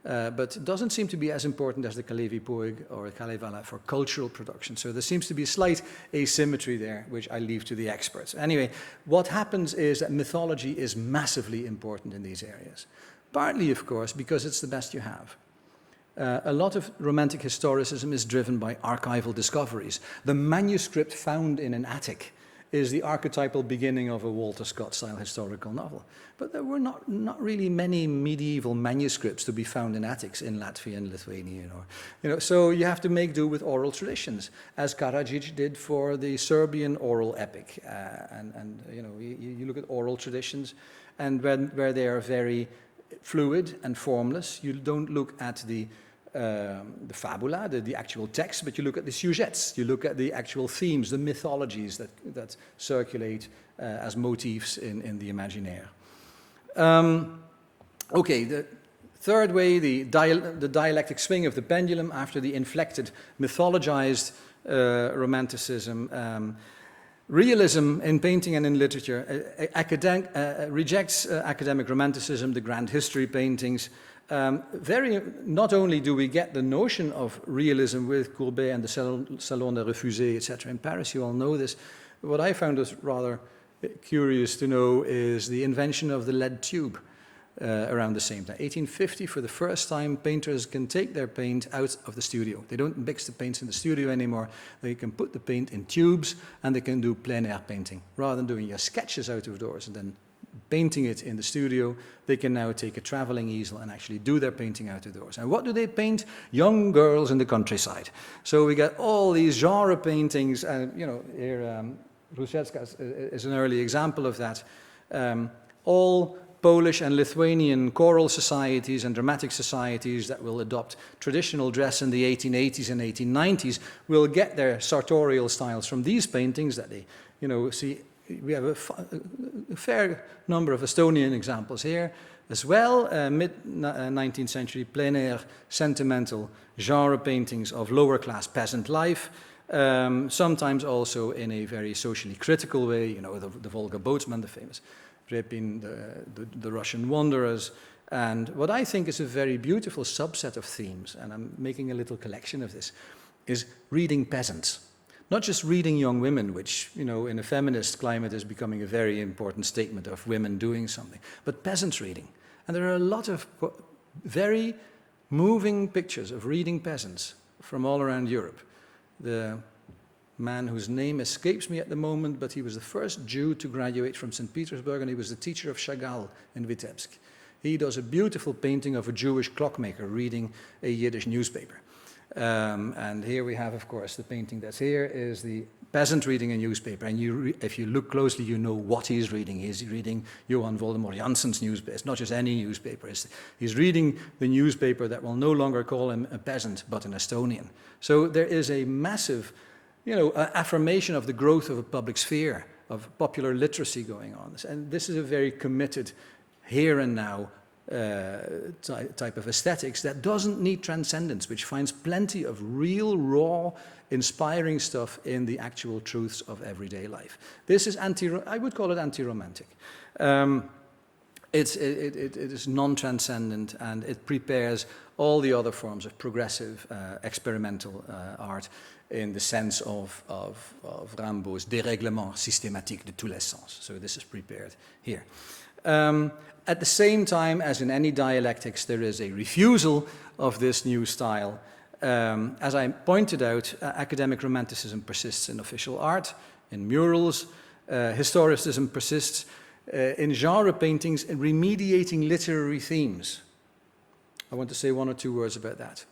but doesn't seem to be as important as the Kalevipoeg or Kalevala for cultural production. So there seems to be a slight asymmetry there, which I leave to the experts. Anyway, what happens is that mythology is massively important in these areas. Partly, of course, because it's the best you have. A lot of Romantic historicism is driven by archival discoveries. The manuscript found in an attic is the archetypal beginning of a Walter Scott-style historical novel. But there were not really many medieval manuscripts to be found in attics in Latvia and Lithuania. So you have to make do with oral traditions, as Karadzic did for the Serbian oral epic. You look at oral traditions, and where they are very fluid and formless, you don't look at the fabula, the actual text, but you look at the sujets, you look at the actual themes, the mythologies that circulate as motifs in the imaginaire. Okay, the third way, the dialectic swing of the pendulum after the inflected, mythologized Romanticism. Realism in painting and in literature rejects academic Romanticism, the grand history paintings. Not only do we get the notion of realism with Courbet and the Salon des Refusés, etc. in Paris, you all know this. What I found was rather curious to know is the invention of the lead tube around the same time. 1850, for the first time, painters can take their paint out of the studio. They don't mix the paints in the studio anymore. They can put the paint in tubes, and they can do plein air painting. Rather than doing your sketches out of doors and then painting it in the studio, they can now take a traveling easel and actually do their painting out of doors. And what do they paint? Young girls in the countryside. So we get all these genre paintings, and here Rusiecka is an early example of that. All Polish and Lithuanian choral societies and dramatic societies that will adopt traditional dress in the 1880s and 1890s will get their sartorial styles from these paintings that they, see. We have a fair number of Estonian examples here as well, mid-19th century plein air, sentimental genre paintings of lower class peasant life, sometimes also in a very socially critical way, the Volga boatsman, the famous Repin, the Russian wanderers, and what I think is a very beautiful subset of themes, and I'm making a little collection of this, is reading peasants. Not just reading young women, which, you know, in a feminist climate is becoming a very important statement of women doing something, but peasants reading. And there are a lot of very moving pictures of reading peasants from all around Europe. The man whose name escapes me at the moment, but he was the first Jew to graduate from St. Petersburg, and he was the teacher of Chagall in Vitebsk. He does a beautiful painting of a Jewish clockmaker reading a Yiddish newspaper. And here we have, of course, the painting that's here is the peasant reading a newspaper. And if you look closely, you know what he's reading. He's reading Johan Voldemort Janssen's newspaper. It's not just any newspaper. He's reading the newspaper that will no longer call him a peasant, but an Estonian. So there is a massive, you know, affirmation of the growth of a public sphere, of popular literacy going on. And this is a very committed, here and now type of aesthetics that doesn't need transcendence, which finds plenty of real, raw, inspiring stuff in the actual truths of everyday life. This is I would call it anti-romantic. It is non-transcendent, and it prepares all the other forms of progressive, experimental art in the sense of Rimbaud's dérèglement systématique de tous les sens. So this is prepared here. At the same time, as in any dialectics, there is a refusal of this new style. As I pointed out, academic romanticism persists in official art, in murals. Historicism persists in genre paintings and remediating literary themes. I want to say one or two words about that.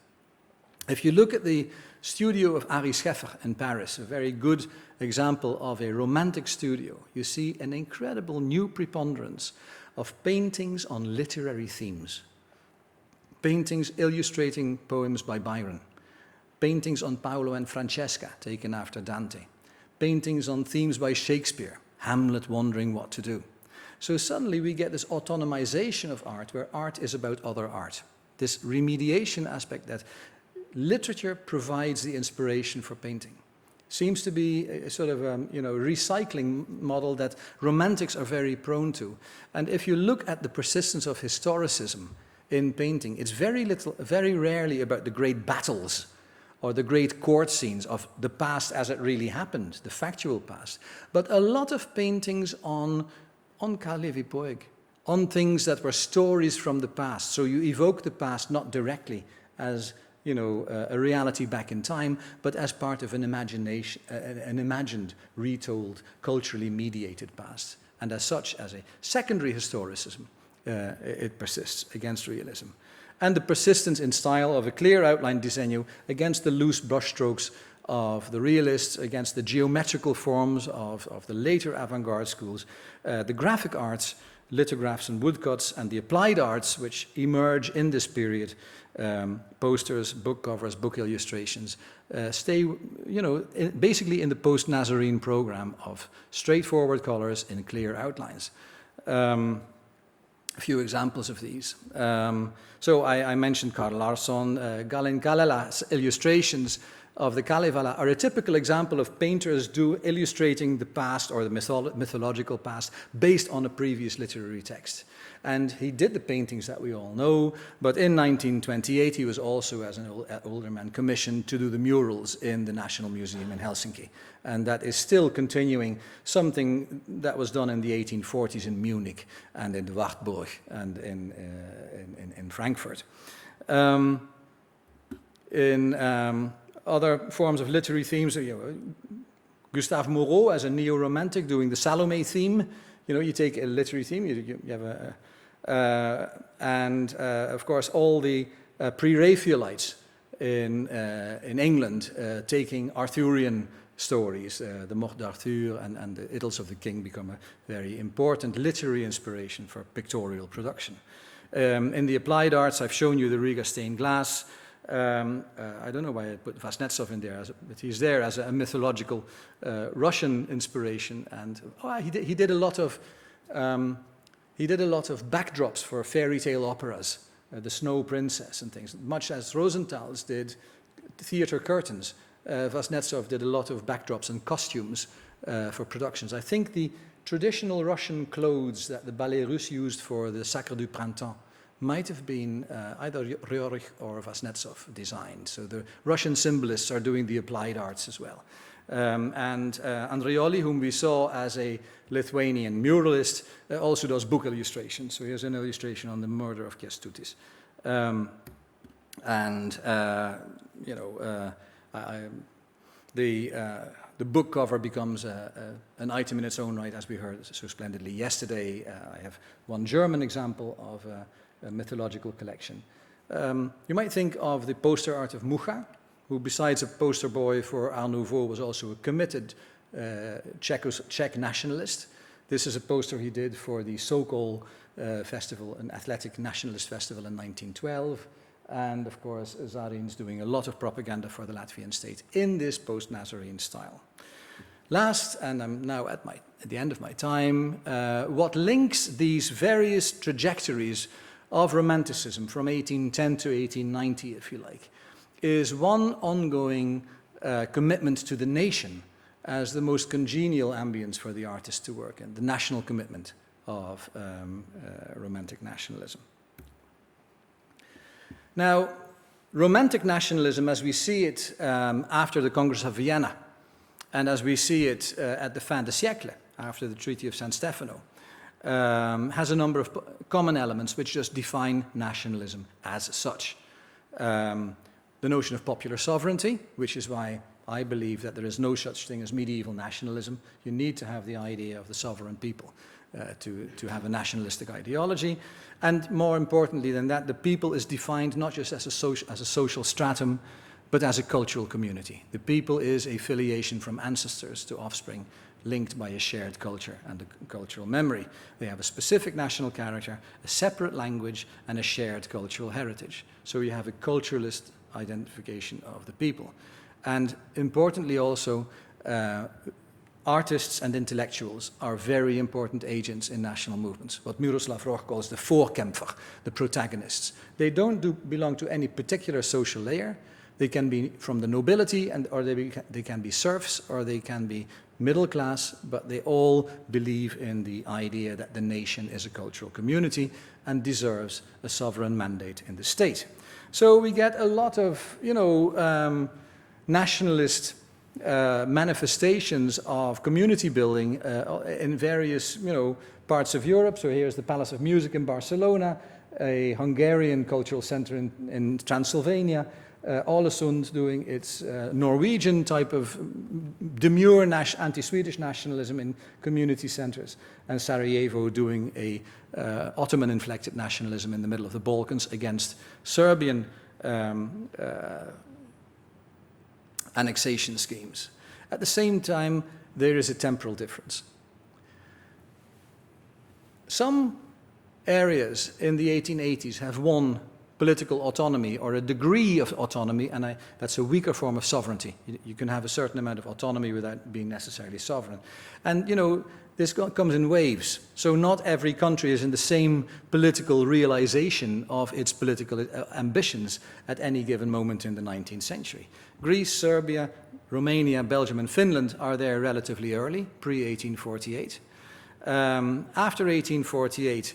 If you look at the studio of Ary Scheffer in Paris, a very good example of a romantic studio, you see an incredible new preponderance of paintings on literary themes. Paintings illustrating poems by Byron. Paintings on Paolo and Francesca, taken after Dante. Paintings on themes by Shakespeare, Hamlet wondering what to do. So suddenly we get this autonomization of art, where art is about other art. This remediation aspect that literature provides the inspiration for painting. Seems to be a sort of recycling model that romantics are very prone to. And if you look at the persistence of historicism in painting, it's very rarely about the great battles or the great court scenes of the past as it really happened, the factual past, but a lot of paintings on Kalevipoeg, on things that were stories from the past. So you evoke the past not directly as a reality back in time, but as part of an imagination, an imagined, retold, culturally mediated past. And as such, as a secondary historicism, it persists against realism. And the persistence in style of a clear outline disegno against the loose brushstrokes of the realists, against the geometrical forms of the later avant-garde schools, the graphic arts, lithographs and woodcuts, and the applied arts which emerge in this period, posters, book covers, book illustrations, stay, basically in the post-Nazarene program of straightforward colors in clear outlines. A few examples of these. So I mentioned Carl Larsson. Galen Kalela's illustrations of the Kalevala are a typical example of painters illustrating the past or the mythological past based on a previous literary text. And he did the paintings that we all know, but in 1928 he was also, as an older man, commissioned to do the murals in the National Museum in Helsinki. And that is still continuing, something that was done in the 1840s in Munich and in Wartburg and in Frankfurt. Other forms of literary themes, Gustave Moreau as a neo-romantic doing the Salome theme. You take a literary theme, you have of course all the pre-Raphaelites in England taking Arthurian stories. The Mort d'Arthur and the Idylls of the King become a very important literary inspiration for pictorial production. In the applied arts, I've shown you the Riga stained glass. I don't know why I put Vasnetsov in there, but he's there as a mythological Russian inspiration, and he did a lot of backdrops for fairy tale operas, the Snow Princess and things, much as Rosenthal's did theater curtains. Vasnetsov did a lot of backdrops and costumes for productions. I think the traditional Russian clothes that the Ballet Russe used for the Sacre du Printemps might have been either Ryorich or Vasnetsov designed. So the Russian symbolists are doing the applied arts as well. And Andrioli, whom we saw as a Lithuanian muralist, also does book illustrations. So here's an illustration on the murder of Kęstutis. The book cover becomes an item in its own right, as we heard so splendidly yesterday. I have one German example of a mythological collection. You might think of the poster art of Mucha, who besides a poster boy for Art Nouveau was also a committed Czech nationalist. This is a poster he did for the Sokol festival, an athletic nationalist festival in 1912. And of course, Zarin's doing a lot of propaganda for the Latvian state in this post-Nazarene style. Last, and I'm now at the end of my time, what links these various trajectories of Romanticism from 1810 to 1890, if you like, is one ongoing commitment to the nation as the most congenial ambience for the artist to work in, the national commitment of Romantic nationalism. Now, Romantic nationalism, as we see it after the Congress of Vienna, and as we see it at the fin de siècle, after the Treaty of San Stefano, has a number of common elements which just define nationalism as such. The notion of popular sovereignty, which is why I believe that there is no such thing as medieval nationalism. You need to have the idea of the sovereign people to have a nationalistic ideology. And more importantly than that, the people is defined not just as a social stratum, but as a cultural community. The people is a filiation from ancestors to offspring, linked by a shared culture and a cultural memory. They have a specific national character, a separate language, and a shared cultural heritage. So you have a culturalist identification of the people. And importantly also, artists and intellectuals are very important agents in national movements, what Miroslav Roch calls the voorkämpfer, the protagonists. They don't belong to any particular social layer. They can be from the nobility, or they can be serfs, or they can be middle class, but they all believe in the idea that the nation is a cultural community and deserves a sovereign mandate in the state. So we get a lot of, nationalist manifestations of community building in various, parts of Europe. So here's the Palace of Music in Barcelona, a Hungarian cultural center in Transylvania, Ålesund doing its Norwegian type of demure anti-Swedish nationalism in community centers, and Sarajevo doing a Ottoman-inflected nationalism in the middle of the Balkans against Serbian annexation schemes. At the same time, there is a temporal difference. Some areas in the 1880s have won political autonomy or a degree of autonomy, and that's a weaker form of sovereignty. You can have a certain amount of autonomy without being necessarily sovereign. And, this comes in waves. So not every country is in the same political realization of its political ambitions at any given moment in the 19th century. Greece, Serbia, Romania, Belgium, and Finland are there relatively early, pre-1848. After 1848,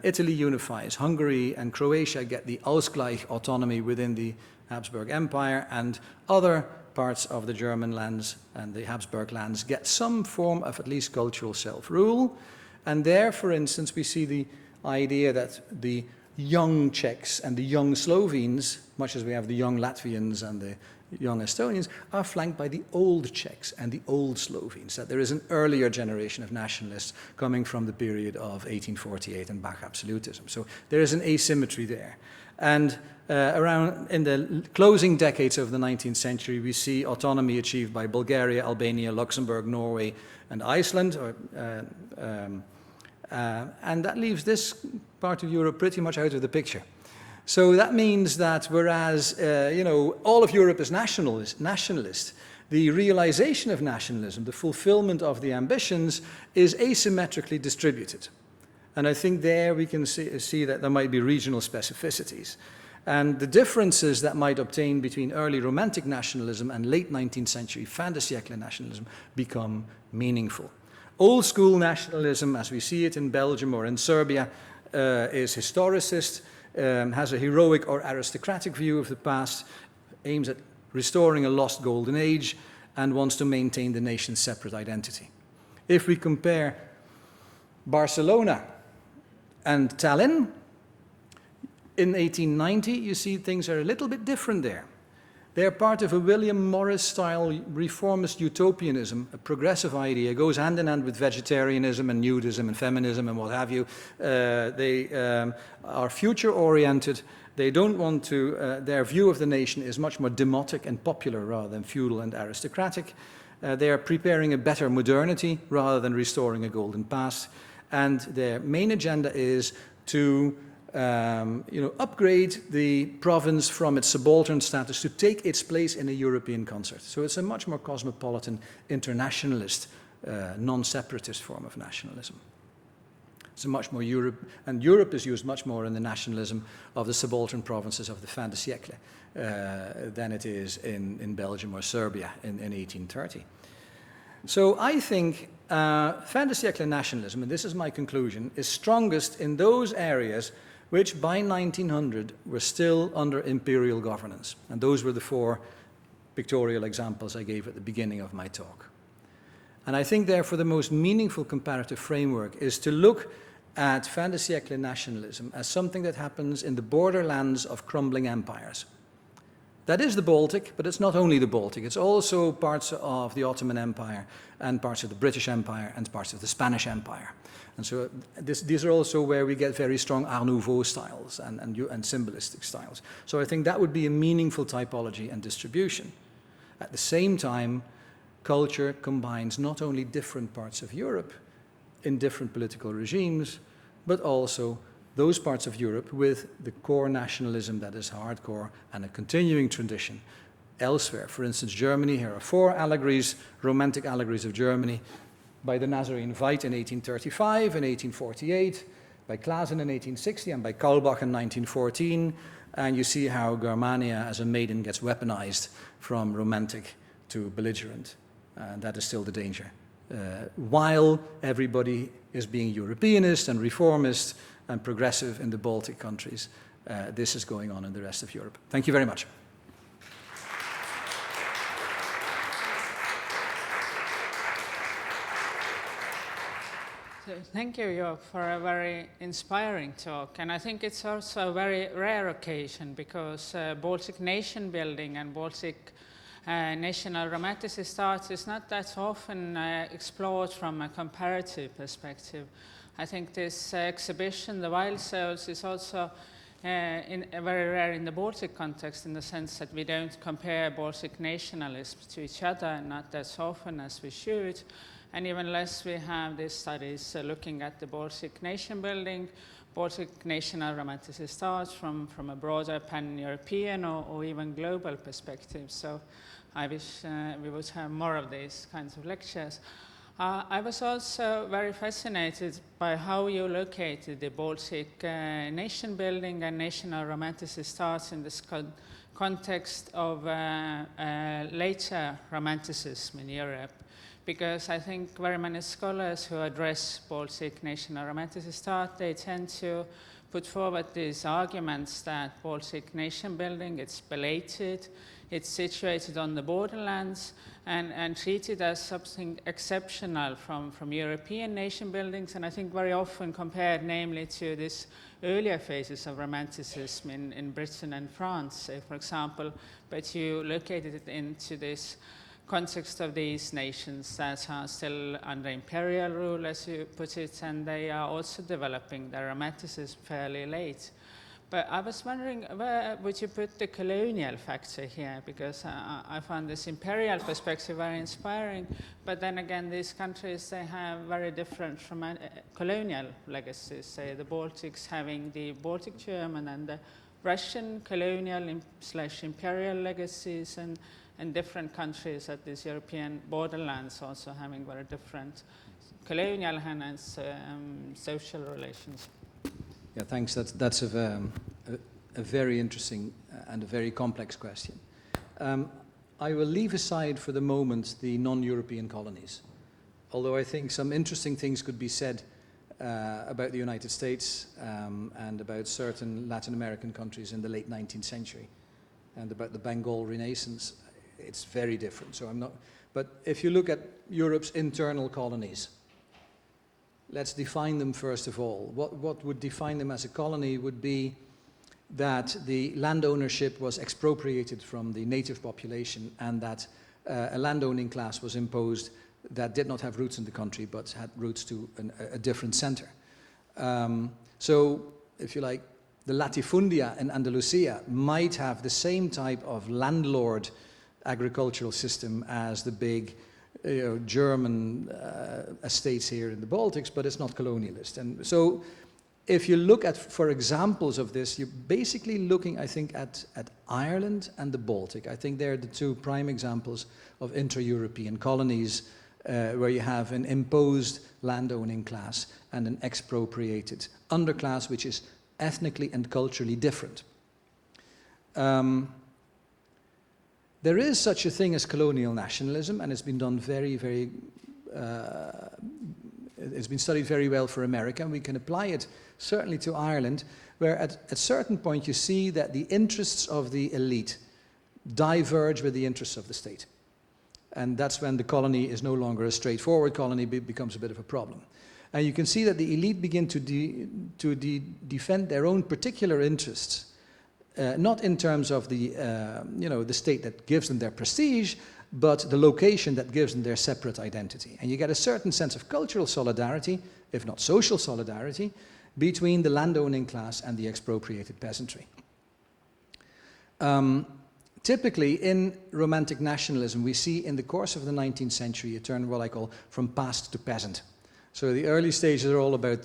Italy unifies. Hungary and Croatia get the Ausgleich autonomy within the Habsburg Empire, and other parts of the German lands and the Habsburg lands get some form of at least cultural self-rule. And there, for instance, we see the idea that the young Czechs and the young Slovenes, much as we have the young Latvians and the young Estonians, are flanked by the old Czechs and the old Slovenes, that there is an earlier generation of nationalists coming from the period of 1848 and Bach absolutism. So there is an asymmetry there. And around in the closing decades of the 19th century, we see autonomy achieved by Bulgaria, Albania, Luxembourg, Norway, and Iceland. And that leaves this part of Europe pretty much out of the picture. So that means that whereas, all of Europe is nationalist, the realization of nationalism, the fulfillment of the ambitions, is asymmetrically distributed. And I think there we can see that there might be regional specificities. And the differences that might obtain between early Romantic nationalism and late 19th century fin de siècle nationalism become meaningful. Old school nationalism, as we see it in Belgium or in Serbia, is historicist, has a heroic or aristocratic view of the past, aims at restoring a lost golden age, and wants to maintain the nation's separate identity. If we compare Barcelona and Tallinn, in 1890, you see things are a little bit different there. They are part of a William Morris-style reformist utopianism, a progressive idea, goes hand in hand with vegetarianism and nudism and feminism and what have you. They are future-oriented. They don't want to, their view of the nation is much more demotic and popular rather than feudal and aristocratic. They are preparing a better modernity rather than restoring a golden past. And their main agenda is to upgrade the province from its subaltern status to take its place in a European concert. So it's a much more cosmopolitan, internationalist, non-separatist form of nationalism. It's a much more Europe is used much more in the nationalism of the subaltern provinces of the fin de siècle than it is in Belgium or Serbia in 1830. So I think fin de siècle nationalism, and this is my conclusion, is strongest in those areas which by 1900 were still under imperial governance. And those were the four pictorial examples I gave at the beginning of my talk. And I think therefore the most meaningful comparative framework is to look at fin de siècle nationalism as something that happens in the borderlands of crumbling empires. That is the Baltic, but it's not only the Baltic. It's also parts of the Ottoman Empire and parts of the British Empire and parts of the Spanish Empire. And so these are also where we get very strong Art Nouveau styles and symbolistic styles. So I think that would be a meaningful typology and distribution. At the same time, culture combines not only different parts of Europe in different political regimes, but also those parts of Europe with the core nationalism that is hardcore and a continuing tradition elsewhere. For instance, Germany, here are four allegories, romantic allegories of Germany, by the Nazarene Veit in 1835 and 1848, by Claesen in 1860 and by Kaulbach in 1914. And you see how Germania as a maiden gets weaponized from romantic to belligerent. And that is still the danger. While everybody is being Europeanist and reformist and progressive in the Baltic countries, this is going on in the rest of Europe. Thank you very much. So thank you, Joep, for a very inspiring talk. And I think it's also a very rare occasion because Baltic nation building and Baltic national romanticist art is not that often explored from a comparative perspective. I think this exhibition, The Wild Souls, is also very rare in the Baltic context in the sense that we don't compare Baltic nationalisms to each other, not as often as we should. And even less we have these studies looking at the Baltic nation building, Baltic national romanticist art from a broader pan-European or even global perspective. So I wish we would have more of these kinds of lectures. I was also very fascinated by how you located the Baltic nation building and national romanticist art in this context of later romanticism in Europe. Because I think very many scholars who address Baltic national romanticist art, they tend to put forward these arguments that Baltic nation building, it's belated, it's situated on the borderlands, and treated as something exceptional from European nation buildings, and I think very often compared namely to these earlier phases of romanticism in Britain and France, for example, but you located it into this context of these nations that are still under imperial rule, as you put it, and they are also developing their romanticism fairly late. But I was wondering, where would you put the colonial factor here? Because I found this imperial perspective very inspiring, but then again, these countries, they have very different colonial legacies. Say the Baltics having the Baltic German and the Russian colonial / imperial legacies, and different countries at these European borderlands also having very different colonial and social relations. Yeah, thanks. That's a very interesting and a very complex question. I will leave aside for the moment the non-European colonies, although I think some interesting things could be said about the United States and about certain Latin American countries in the late 19th century and about the Bengal Renaissance. it's very different. So I'm not, but if you look at Europe's internal colonies, let's define them first of all. What would define them as a colony would be that the land ownership was expropriated from the native population, and that a landowning class was imposed that did not have roots in the country but had roots to a different center. So, if you like, the latifundia in Andalusia might have the same type of landlord agricultural system as the big German estates here in the Baltics, but it's not colonialist. And so if you look at, for examples of this, you're basically looking, I think, at Ireland and the Baltic. I think they're the two prime examples of intra-European colonies where you have an imposed landowning class and an expropriated underclass, which is ethnically and culturally different. There is such a thing as colonial nationalism, and it's been done it's been studied very well for America, and we can apply it certainly to Ireland, where at a certain point you see that the interests of the elite diverge with the interests of the state. And that's when the colony is no longer a straightforward colony, but becomes a bit of a problem. And you can see that the elite begin to defend their own particular interests, not in terms of the state that gives them their prestige, but the location that gives them their separate identity. And you get a certain sense of cultural solidarity, if not social solidarity, between the landowning class and the expropriated peasantry. Typically, in Romantic nationalism, we see in the course of the 19th century a turn what I call from past to peasant. So the early stages are all about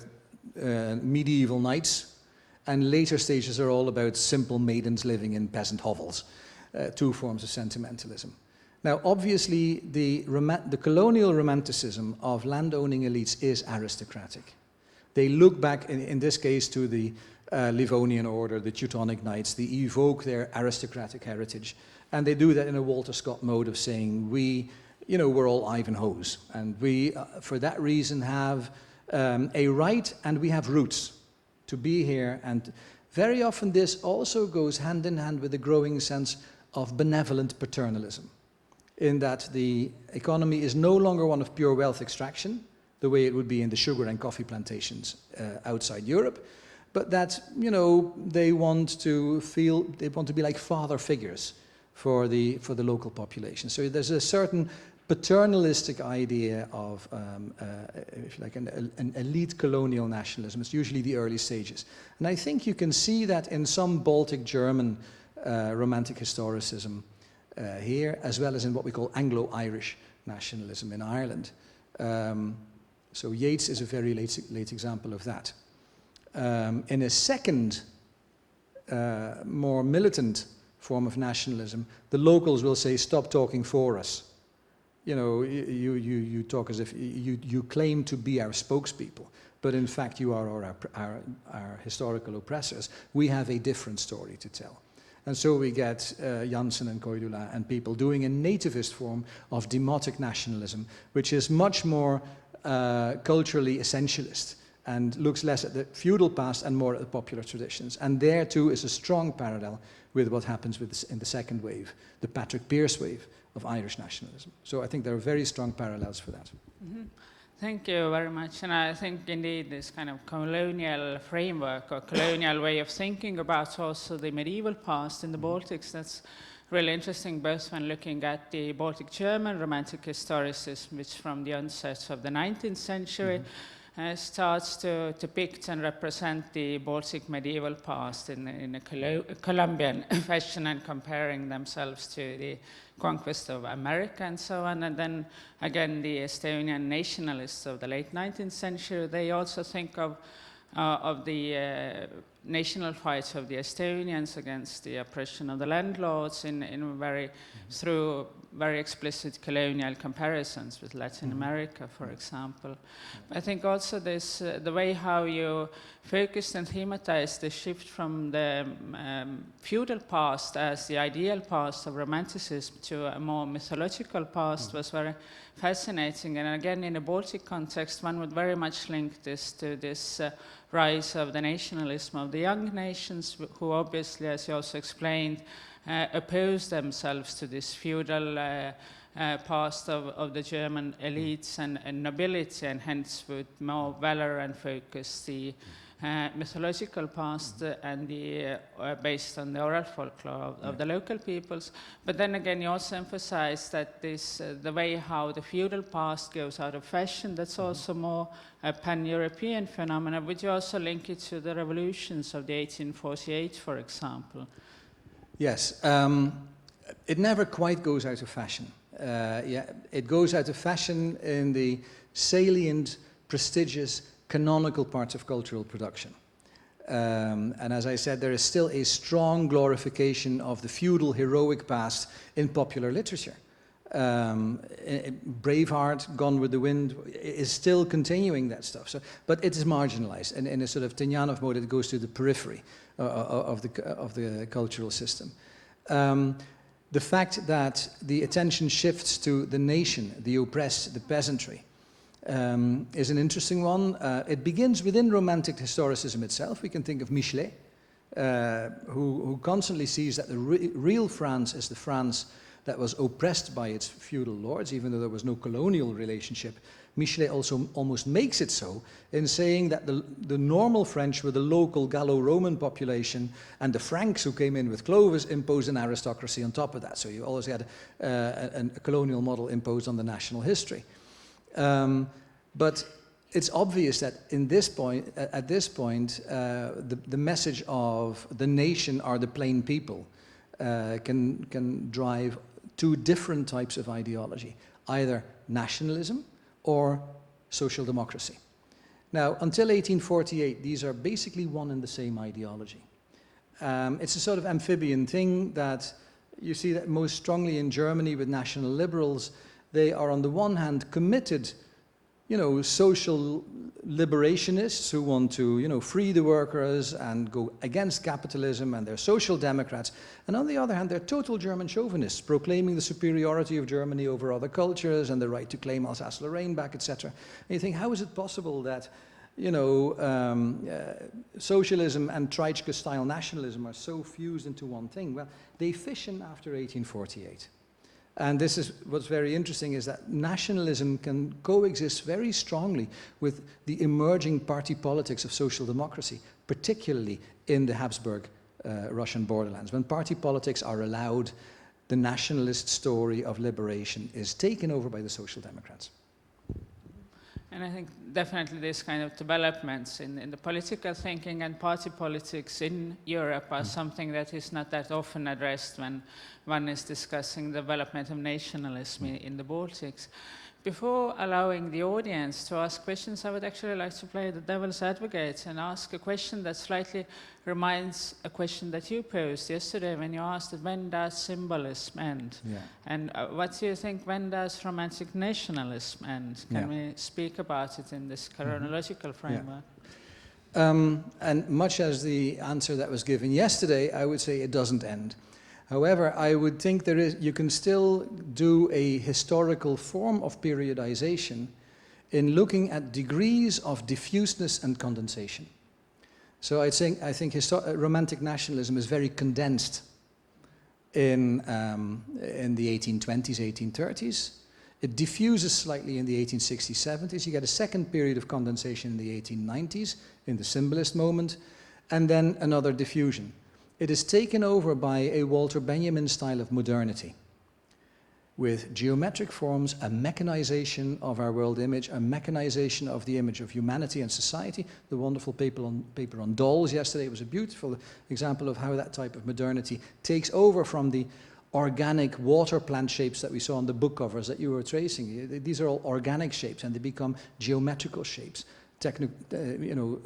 medieval knights, and later stages are all about simple maidens living in peasant hovels, two forms of sentimentalism. Now, obviously, the colonial romanticism of landowning elites is aristocratic. They look back, in this case, to the Livonian order, the Teutonic Knights. They evoke their aristocratic heritage, and they do that in a Walter Scott mode of saying, we're all Ivanhoes, and we, for that reason, have a right and we have roots to be here. And very often this also goes hand in hand with a growing sense of benevolent paternalism, in that the economy is no longer one of pure wealth extraction, the way it would be in the sugar and coffee plantations outside Europe, but that, they want to be like father figures for the local population. So there's a certain paternalistic idea of, if you like, an elite colonial nationalism. It's usually the early stages. And I think you can see that in some Baltic German Romantic historicism here, as well as in what we call Anglo-Irish nationalism in Ireland. So Yeats is a very late example of that. In a second, more militant form of nationalism, the locals will say, stop talking for us. You talk as if you claim to be our spokespeople, but in fact you are our historical oppressors. We have a different story to tell. And so we get Janssen and Koidula and people doing a nativist form of demotic nationalism, which is much more culturally essentialist and looks less at the feudal past and more at the popular traditions. And there too is a strong parallel with what happens in the second wave, the Patrick Pearse wave of Irish nationalism. So I think there are very strong parallels for that. Mm-hmm. Thank you very much. And I think indeed this kind of colonial framework or colonial way of thinking about also the medieval past in the Baltics, that's really interesting, both when looking at the Baltic German Romantic historicism, which from the onset of the 19th century starts to depict and represent the Baltic medieval past in a Columbian fashion and comparing themselves to the conquest of America and so on. And then again, the Estonian nationalists of the late 19th century, they also think of the national fights of the Estonians against the oppression of the landlords through very explicit colonial comparisons with Latin America, for example. I think also this, the way how you focused and thematized the shift from the feudal past as the ideal past of Romanticism to a more mythological past was very fascinating. And again, in a Baltic context, one would very much link this to this rise of the nationalism of the young nations, who obviously, as you also explained, oppose themselves to this feudal past of the German elites and nobility, and hence would more valor and focus the mythological past and the based on the oral folklore of the local peoples. But then again, you also emphasize that this the way how the feudal past goes out of fashion, that's also more a pan-European phenomenon. Would you also link it to the revolutions of the 1848, for example? Yes, it never quite goes out of fashion. It goes out of fashion in the salient, prestigious, canonical parts of cultural production. And as I said, there is still a strong glorification of the feudal heroic past in popular literature. Braveheart, Gone with the Wind, is still continuing that stuff. So, but it is marginalized, and in a sort of Tenyanov mode, it goes to the periphery of the cultural system. The fact that the attention shifts to the nation, the oppressed, the peasantry, is an interesting one. It begins within Romantic historicism itself. We can think of Michelet, who constantly sees that the real France is the France that was oppressed by its feudal lords, even though there was no colonial relationship. Michelet also almost makes it so in saying that the normal French were the local Gallo-Roman population, and the Franks who came in with Clovis imposed an aristocracy on top of that. So you always had a colonial model imposed on the national history. But it's obvious that at this point, the message of the nation are the plain people can drive two different types of ideology, either nationalism or social democracy. Now, until 1848, these are basically one and the same ideology. It's a sort of amphibian thing that you see that most strongly in Germany with national liberals. They are on the one hand committed, social liberationists who want to, free the workers and go against capitalism, and they're social democrats. And on the other hand, they're total German chauvinists, proclaiming the superiority of Germany over other cultures and the right to claim Alsace-Lorraine back, etc. And you think, how is it possible that, socialism and Treitschke-style nationalism are so fused into one thing? Well, they fission after 1848. And this is what's very interesting, is that nationalism can coexist very strongly with the emerging party politics of social democracy, particularly in the Habsburg Russian borderlands. When party politics are allowed, the nationalist story of liberation is taken over by the social democrats. And I think definitely this kind of developments in the political thinking and party politics in Europe are something that is not that often addressed when one is discussing the development of nationalism in the Baltics. Before allowing the audience to ask questions, I would actually like to play the devil's advocate and ask a question that slightly reminds a question that you posed yesterday when you asked, when does symbolism end? Yeah. And what do you think, when does romantic nationalism end? Can we speak about it in this chronological framework? Yeah. And much as the answer that was given yesterday, I would say it doesn't end. However, I would think you can still do a historical form of periodization in looking at degrees of diffuseness and condensation. So I think romantic nationalism is very condensed in the 1820s, 1830s. It diffuses slightly in the 1860s, 70s. You get a second period of condensation in the 1890s, in the Symbolist moment, and then another diffusion. It is taken over by a Walter Benjamin style of modernity, with geometric forms, a mechanization of our world image, a mechanization of the image of humanity and society. The wonderful paper on dolls yesterday was a beautiful example of how that type of modernity takes over from the organic water plant shapes that we saw on the book covers that you were tracing. These are all organic shapes, and they become geometrical shapes,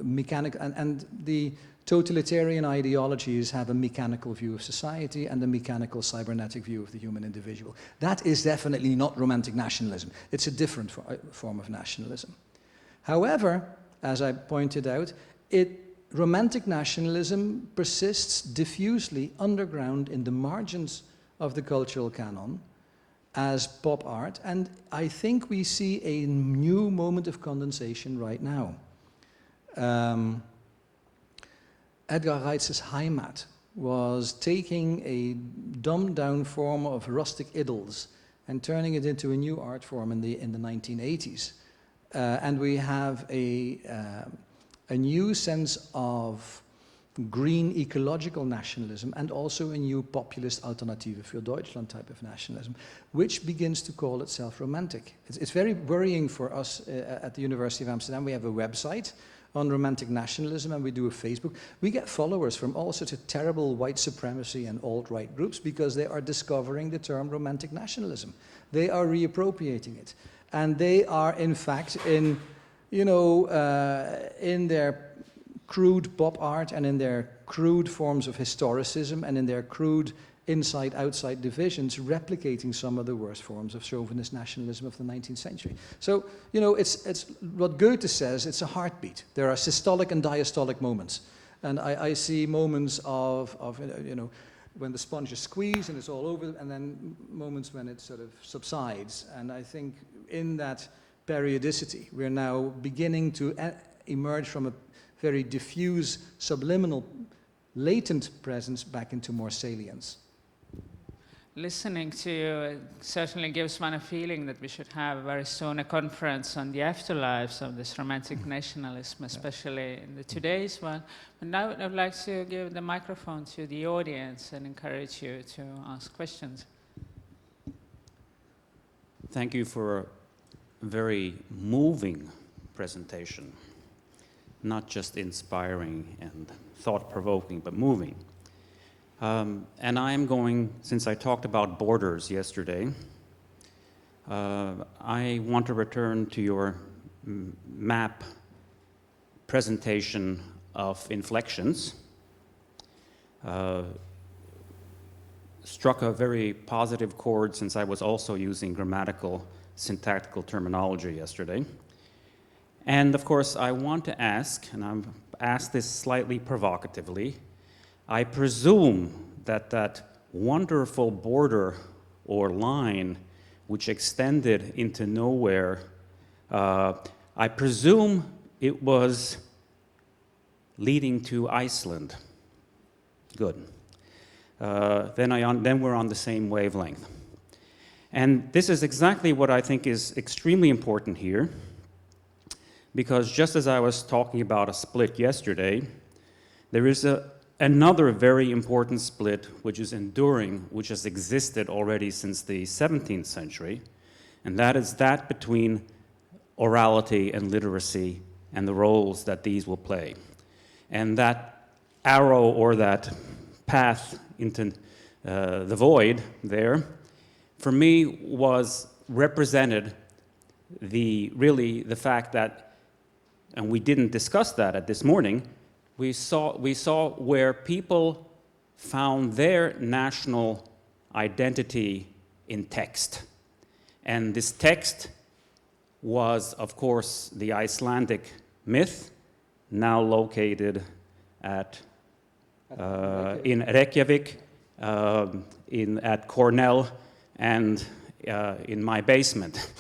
mechanical, and the totalitarian ideologies have a mechanical view of society and a mechanical cybernetic view of the human individual. That is definitely not romantic nationalism. It's a different form of nationalism. However, as I pointed out, romantic nationalism persists diffusely underground in the margins of the cultural canon as pop art, and I think we see a new moment of condensation right now. Edgar Reitz's Heimat was taking a dumbed-down form of rustic idylls and turning it into a new art form in the 1980s. And we have a new sense of green ecological nationalism and also a new populist Alternative für Deutschland type of nationalism, which begins to call itself romantic. It's very worrying for us at the University of Amsterdam. We have a website on romantic nationalism and we do a Facebook. We get followers from all sorts of terrible white supremacy and alt-right groups because they are discovering the term romantic nationalism. They are reappropriating it. And they are in fact in their crude pop art and in their crude forms of historicism and in their crude inside-outside divisions, replicating some of the worst forms of chauvinist nationalism of the 19th century. So, it's what Goethe says, it's a heartbeat. There are systolic and diastolic moments. And I see moments of when the sponge is squeezed and it's all over, and then moments when it sort of subsides. And I think in that periodicity, we're now beginning to emerge from a very diffuse, subliminal, latent presence back into more salience. Listening to you certainly gives one a feeling that we should have very soon a conference on the afterlives of this romantic nationalism, especially in the today's one. But now I would like to give the microphone to the audience and encourage you to ask questions. Thank you for a very moving presentation. Not just inspiring and thought-provoking, but moving. And I am going, since I talked about borders yesterday, I want to return to your map presentation of inflections. Struck a very positive chord since I was also using grammatical, syntactical terminology yesterday. And of course, I want to ask, and I've asked this slightly provocatively, I presume that that wonderful border or line which extended into nowhere, I presume it was leading to Iceland. Good. Then we're on the same wavelength. And this is exactly what I think is extremely important here, because just as I was talking about a split yesterday, there is another very important split which is enduring, which has existed already since the 17th century, and that is that between orality and literacy and the roles that these will play. And that arrow or that path into the void there, for me, was represented really the fact that, and we didn't discuss that at this morning, we saw where people found their national identity in text. And this text was, of course, the Icelandic myth, now located at in Reykjavik, at Cornell, and in my basement.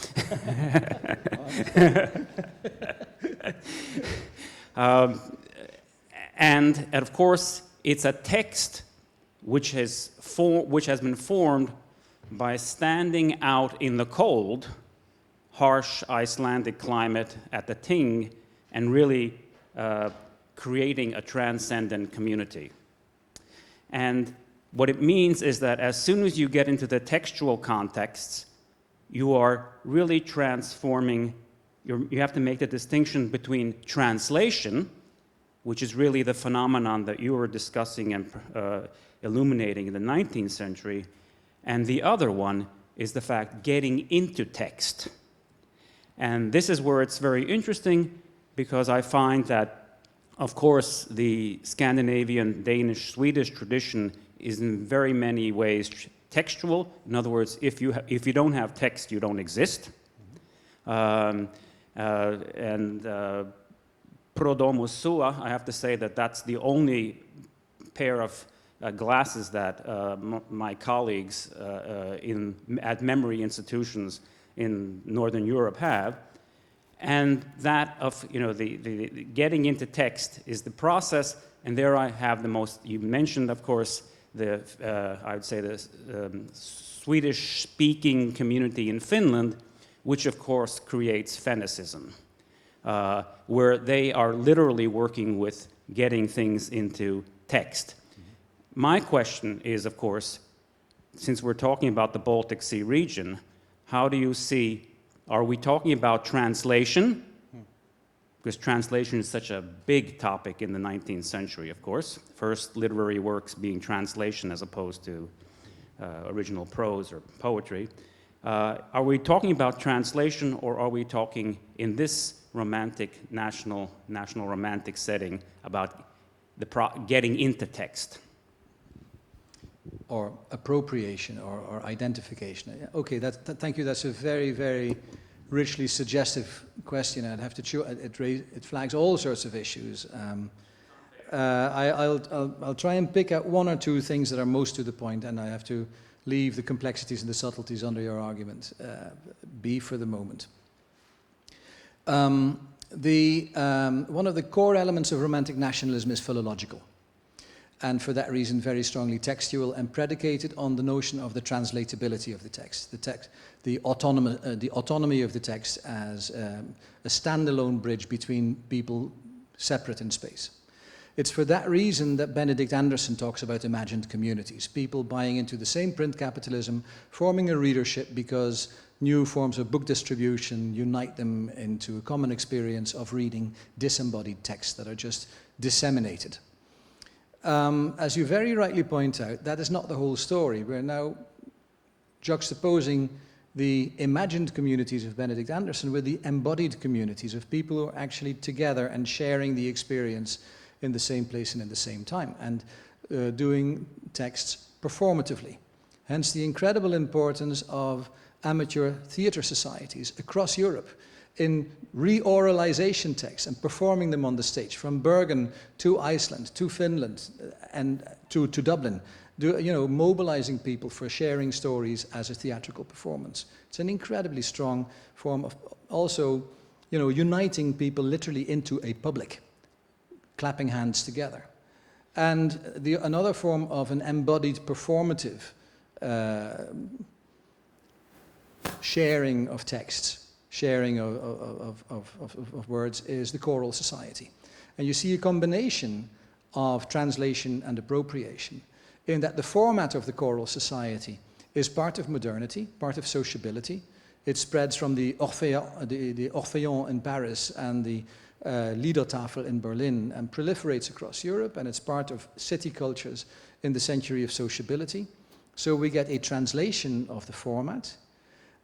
And of course, it's a text which has been formed by standing out in the cold, harsh Icelandic climate at the Ting and really creating a transcendent community. And what it means is that as soon as you get into the textual contexts, you are really transforming, you have to make the distinction between translation, which is really the phenomenon that you were discussing and illuminating in the 19th century, and the other one is the fact getting into text. And this is where it's very interesting, because I find that, of course, the Scandinavian, Danish, Swedish tradition is in very many ways textual. In other words, if you don't have text, you don't exist. Pro domus sua, I have to say that that's the only pair of glasses that my colleagues at memory institutions in Northern Europe have. And that of, the getting into text is the process and there I have the most, you mentioned, of course, the, I would say the Swedish-speaking community in Finland, which of course creates Fennicism, where they are literally working with getting things into text. My question is, of course, since we're talking about the Baltic Sea region, how do you see, are we talking about translation? Because translation is such a big topic in the 19th century, of course. First literary works being translation as opposed to original prose or poetry. Are we talking about translation, or are we talking in this romantic, national romantic setting about getting into text? Or appropriation or identification. Okay, thank you. That's a very, very richly suggestive question. I'd have to chew. It flags all sorts of issues. I'll try and pick out one or two things that are most to the point, and I have to leave the complexities and the subtleties under your argument be for the moment. One of the core elements of Romantic nationalism is philological, and for that reason very strongly textual and predicated on the notion of the translatability of the text, the autonomy of the text as a standalone bridge between people separate in space. It's for that reason that Benedict Anderson talks about imagined communities, people buying into the same print capitalism, forming a readership because new forms of book distribution unite them into a common experience of reading disembodied texts that are just disseminated. As you very rightly point out, that is not the whole story. We're now juxtaposing the imagined communities of Benedict Anderson with the embodied communities of people who are actually together and sharing the experience in the same place and in the same time, and doing texts performatively. Hence the incredible importance of amateur theatre societies across Europe in re-oralization texts and performing them on the stage, from Bergen to Iceland to Finland and to Dublin, mobilizing people for sharing stories as a theatrical performance. It's an incredibly strong form of also, uniting people literally into a public, clapping hands together. And another form of an embodied performative sharing of texts, sharing of words, is the choral society. And you see a combination of translation and appropriation in that the format of the choral society is part of modernity, part of sociability. It spreads from the Orphéon in Paris and the Liedertafel in Berlin and proliferates across Europe, and it's part of city cultures in the century of sociability. So we get a translation of the format,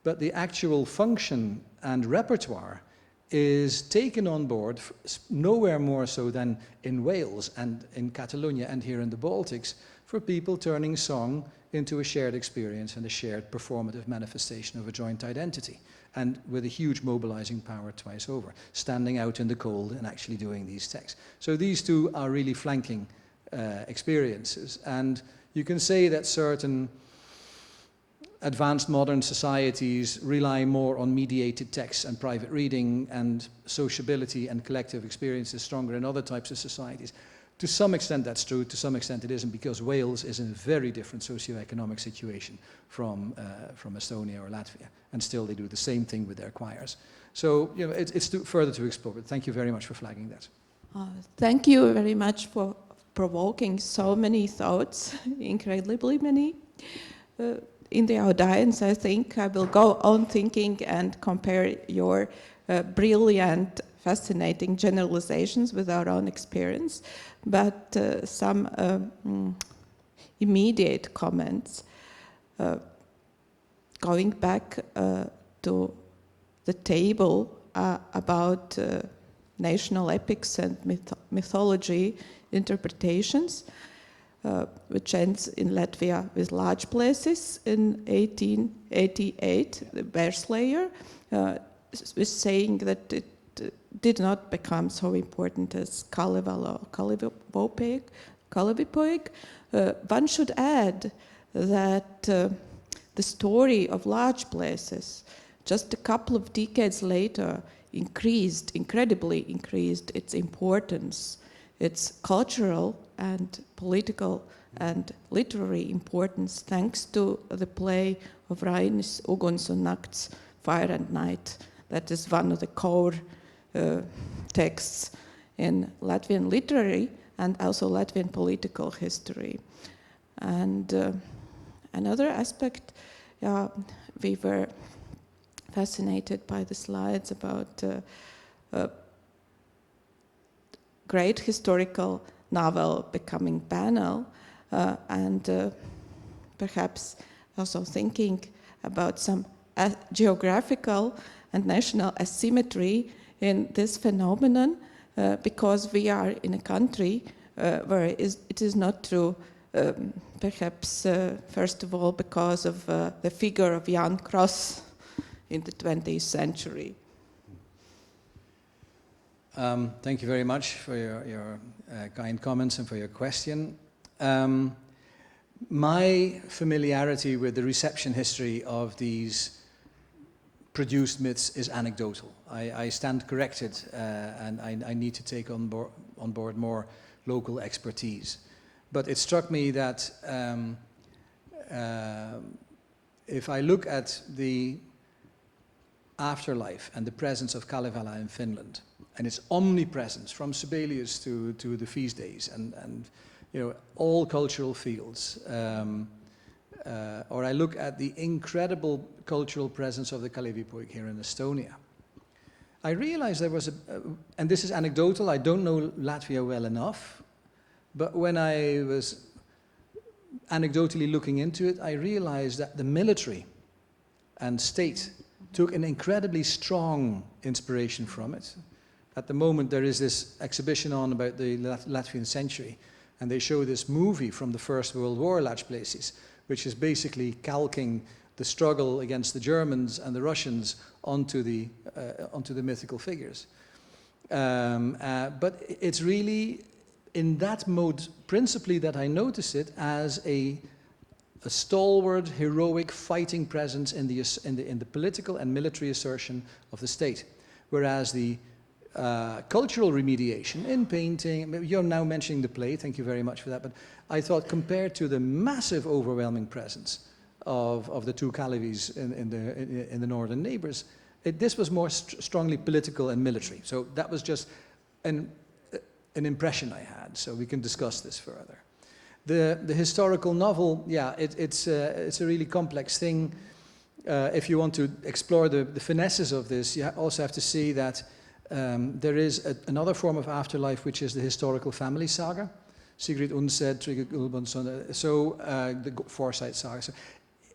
but the actual function and repertoire is taken on board nowhere more so than in Wales and in Catalonia and here in the Baltics, for people turning song into a shared experience and a shared performative manifestation of a joint identity, and with a huge mobilizing power twice over, standing out in the cold and actually doing these texts. So these two are really flanking experiences, and you can say that certain advanced modern societies rely more on mediated texts and private reading, and sociability and collective experience is stronger in other types of societies. To some extent that's true, to some extent it isn't, because Wales is in a very different socioeconomic situation from Estonia or Latvia, and still they do the same thing with their choirs. So it's further to explore, but thank you very much for flagging that. Thank you very much for provoking so many thoughts, incredibly many. In the audience, I think I will go on thinking and compare your brilliant, fascinating generalizations with our own experience, but some immediate comments. Going back to the table about national epics and mythology interpretations, which ends in Latvia with large places in 1888, the Bear Slayer was saying that it did not become so important as Kalevala or Kalevipoeg. One should add that the story of large places, just a couple of decades later, incredibly increased its importance its cultural and political and literary importance thanks to the play of Rainis Ugunsson Nakts, Fire and Night. That is one of the core texts in Latvian literary and also Latvian political history. And another aspect, we were fascinated by the slides about a great historical novel becoming banal, and perhaps also thinking about some geographical and national asymmetry in this phenomenon, because we are in a country where it is not true, perhaps first of all because of the figure of Jan Kross in the 20th century. Thank you very much for your kind comments and for your question. My familiarity with the reception history of these produced myths is anecdotal. I stand corrected, and I need to take on board more local expertise. But it struck me that if I look at the afterlife and the presence of Kalevala in Finland, and its omnipresence from Sibelius to the feast days and all cultural fields, or I look at the incredible cultural presence of the Kalevipoeg here in Estonia, I realized there was and this is anecdotal, I don't know Latvia well enough, but when I was anecdotally looking into it, I realized that the military and state took an incredibly strong inspiration from it. At the moment there is this exhibition on about the Latvian century, and they show this movie from the First World War, Lach Places, which is basically calquing the struggle against the Germans and the Russians onto the mythical figures. But it's really in that mode, principally, that I notice it as a stalwart, heroic, fighting presence in the political and military assertion of the state. Whereas the cultural remediation in painting, you're now mentioning the play, thank you very much for that, but I thought compared to the massive overwhelming presence of the two Kalevis in the northern neighbors, this was more strongly political and military. So that was just an impression I had, so we can discuss this further. The historical novel, yeah, it's a really complex thing. If you want to explore the finesses of this, you also have to see that there is another form of afterlife, which is the historical family saga, Sigrid Undset, Trygve Gulbrandsen, so the Forsyte saga. So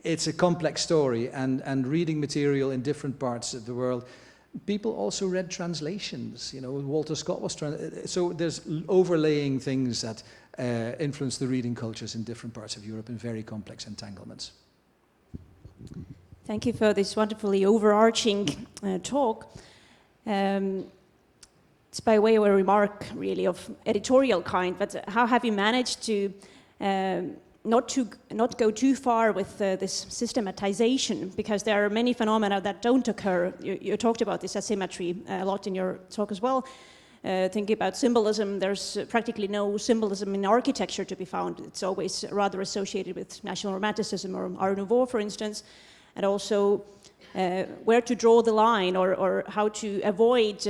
it's a complex story, and reading material in different parts of the world. People also read translations. Walter Scott was so there's overlaying things that influence the reading cultures in different parts of Europe in very complex entanglements. Thank you for this wonderfully overarching talk. It's by way of a remark, really, of editorial kind, but how have you managed to not go too far with this systematization? Because there are many phenomena that don't occur. You talked about this asymmetry a lot in your talk as well. Thinking about symbolism, there's practically no symbolism in architecture to be found. It's always rather associated with National Romanticism or Art Nouveau, for instance, and also where to draw the line or how to avoid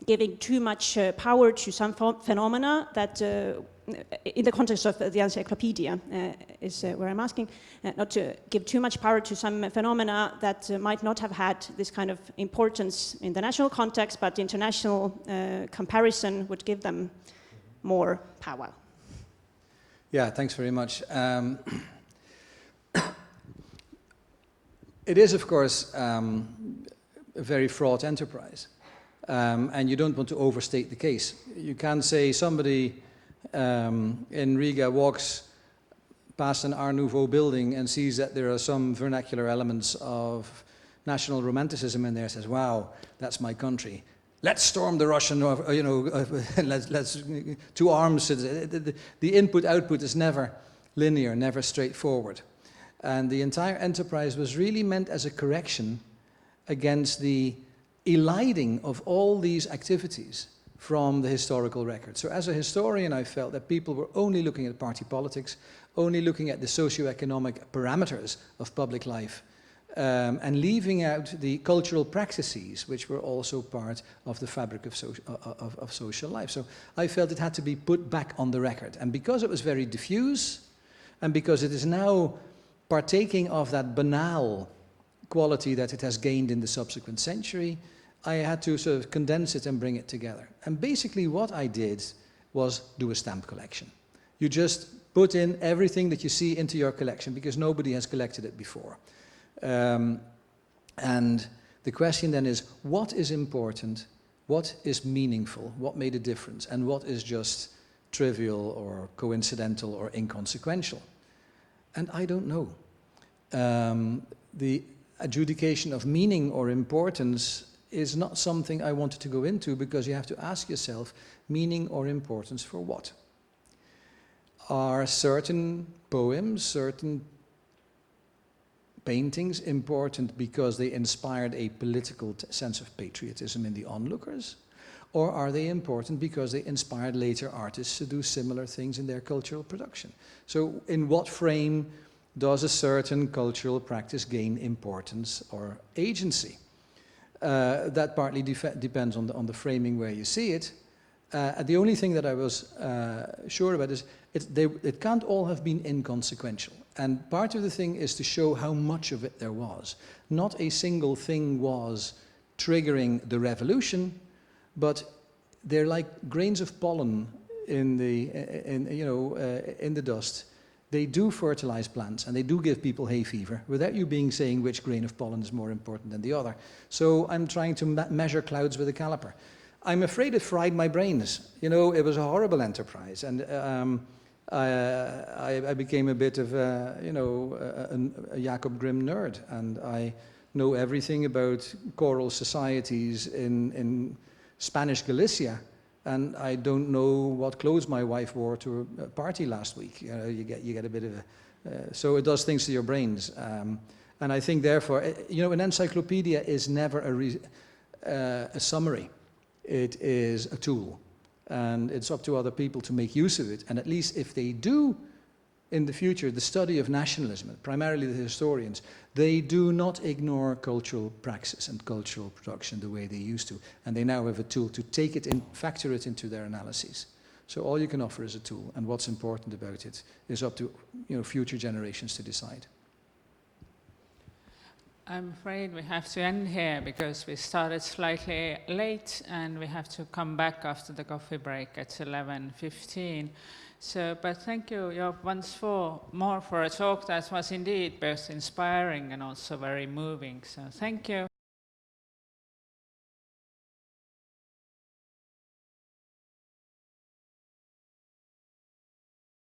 giving too much power to some phenomena that, in the context of the encyclopedia, is where I'm asking, not to give too much power to some phenomena that might not have had this kind of importance in the national context, but international comparison would give them more power. Yeah, thanks very much. It is, of course, a very fraught enterprise, and you don't want to overstate the case. You can say somebody in Riga walks past an Art Nouveau building and sees that there are some vernacular elements of national romanticism in there, says, wow, that's my country. Let's storm the Russian, let's to arms. The input-output is never linear, never straightforward. And the entire enterprise was really meant as a correction against the eliding of all these activities from the historical record. So as a historian, I felt that people were only looking at party politics, only looking at the socio-economic parameters of public life, and leaving out the cultural practices, which were also part of the fabric of social life. So I felt it had to be put back on the record. And because it was very diffuse, and because it is now partaking of that banal quality that it has gained in the subsequent century, I had to sort of condense it and bring it together. And basically what I did was do a stamp collection. You just put in everything that you see into your collection, because nobody has collected it before. And the question then is, what is important, what is meaningful, what made a difference, and what is just trivial or coincidental or inconsequential? And I don't know. The adjudication of meaning or importance is not something I wanted to go into, because you have to ask yourself, meaning or importance for what? Are certain poems, certain paintings important because they inspired a political sense of patriotism in the onlookers? Or are they important because they inspired later artists to do similar things in their cultural production? So in what frame does a certain cultural practice gain importance or agency? That partly depends on the framing where you see it. The only thing that I was sure about is it can't all have been inconsequential. And part of the thing is to show how much of it there was. Not a single thing was triggering the revolution, but they're like grains of pollen in the dust. They do fertilize plants, and they do give people hay fever, without you saying which grain of pollen is more important than the other. So I'm trying to measure clouds with a caliper. I'm afraid it fried my brains. You know, it was a horrible enterprise, and I became a bit of a Jacob Grimm nerd, and I know everything about choral societies in Spanish Galicia, and I don't know what clothes my wife wore to a party last week. You know, you get a bit of a... so it does things to your brains. And I think, therefore, an encyclopedia is never a summary. It is a tool. And it's up to other people to make use of it. And at least if they do, in the future, the study of nationalism, primarily the historians, they do not ignore cultural praxis and cultural production the way they used to. And they now have a tool to take it in, factor it into their analyses. So all you can offer is a tool, and what's important about it is up to future generations to decide. I'm afraid we have to end here because we started slightly late and we have to come back after the coffee break at 11:15. So, but thank you, Joep, once more for a talk that was indeed both inspiring and also very moving. So thank you.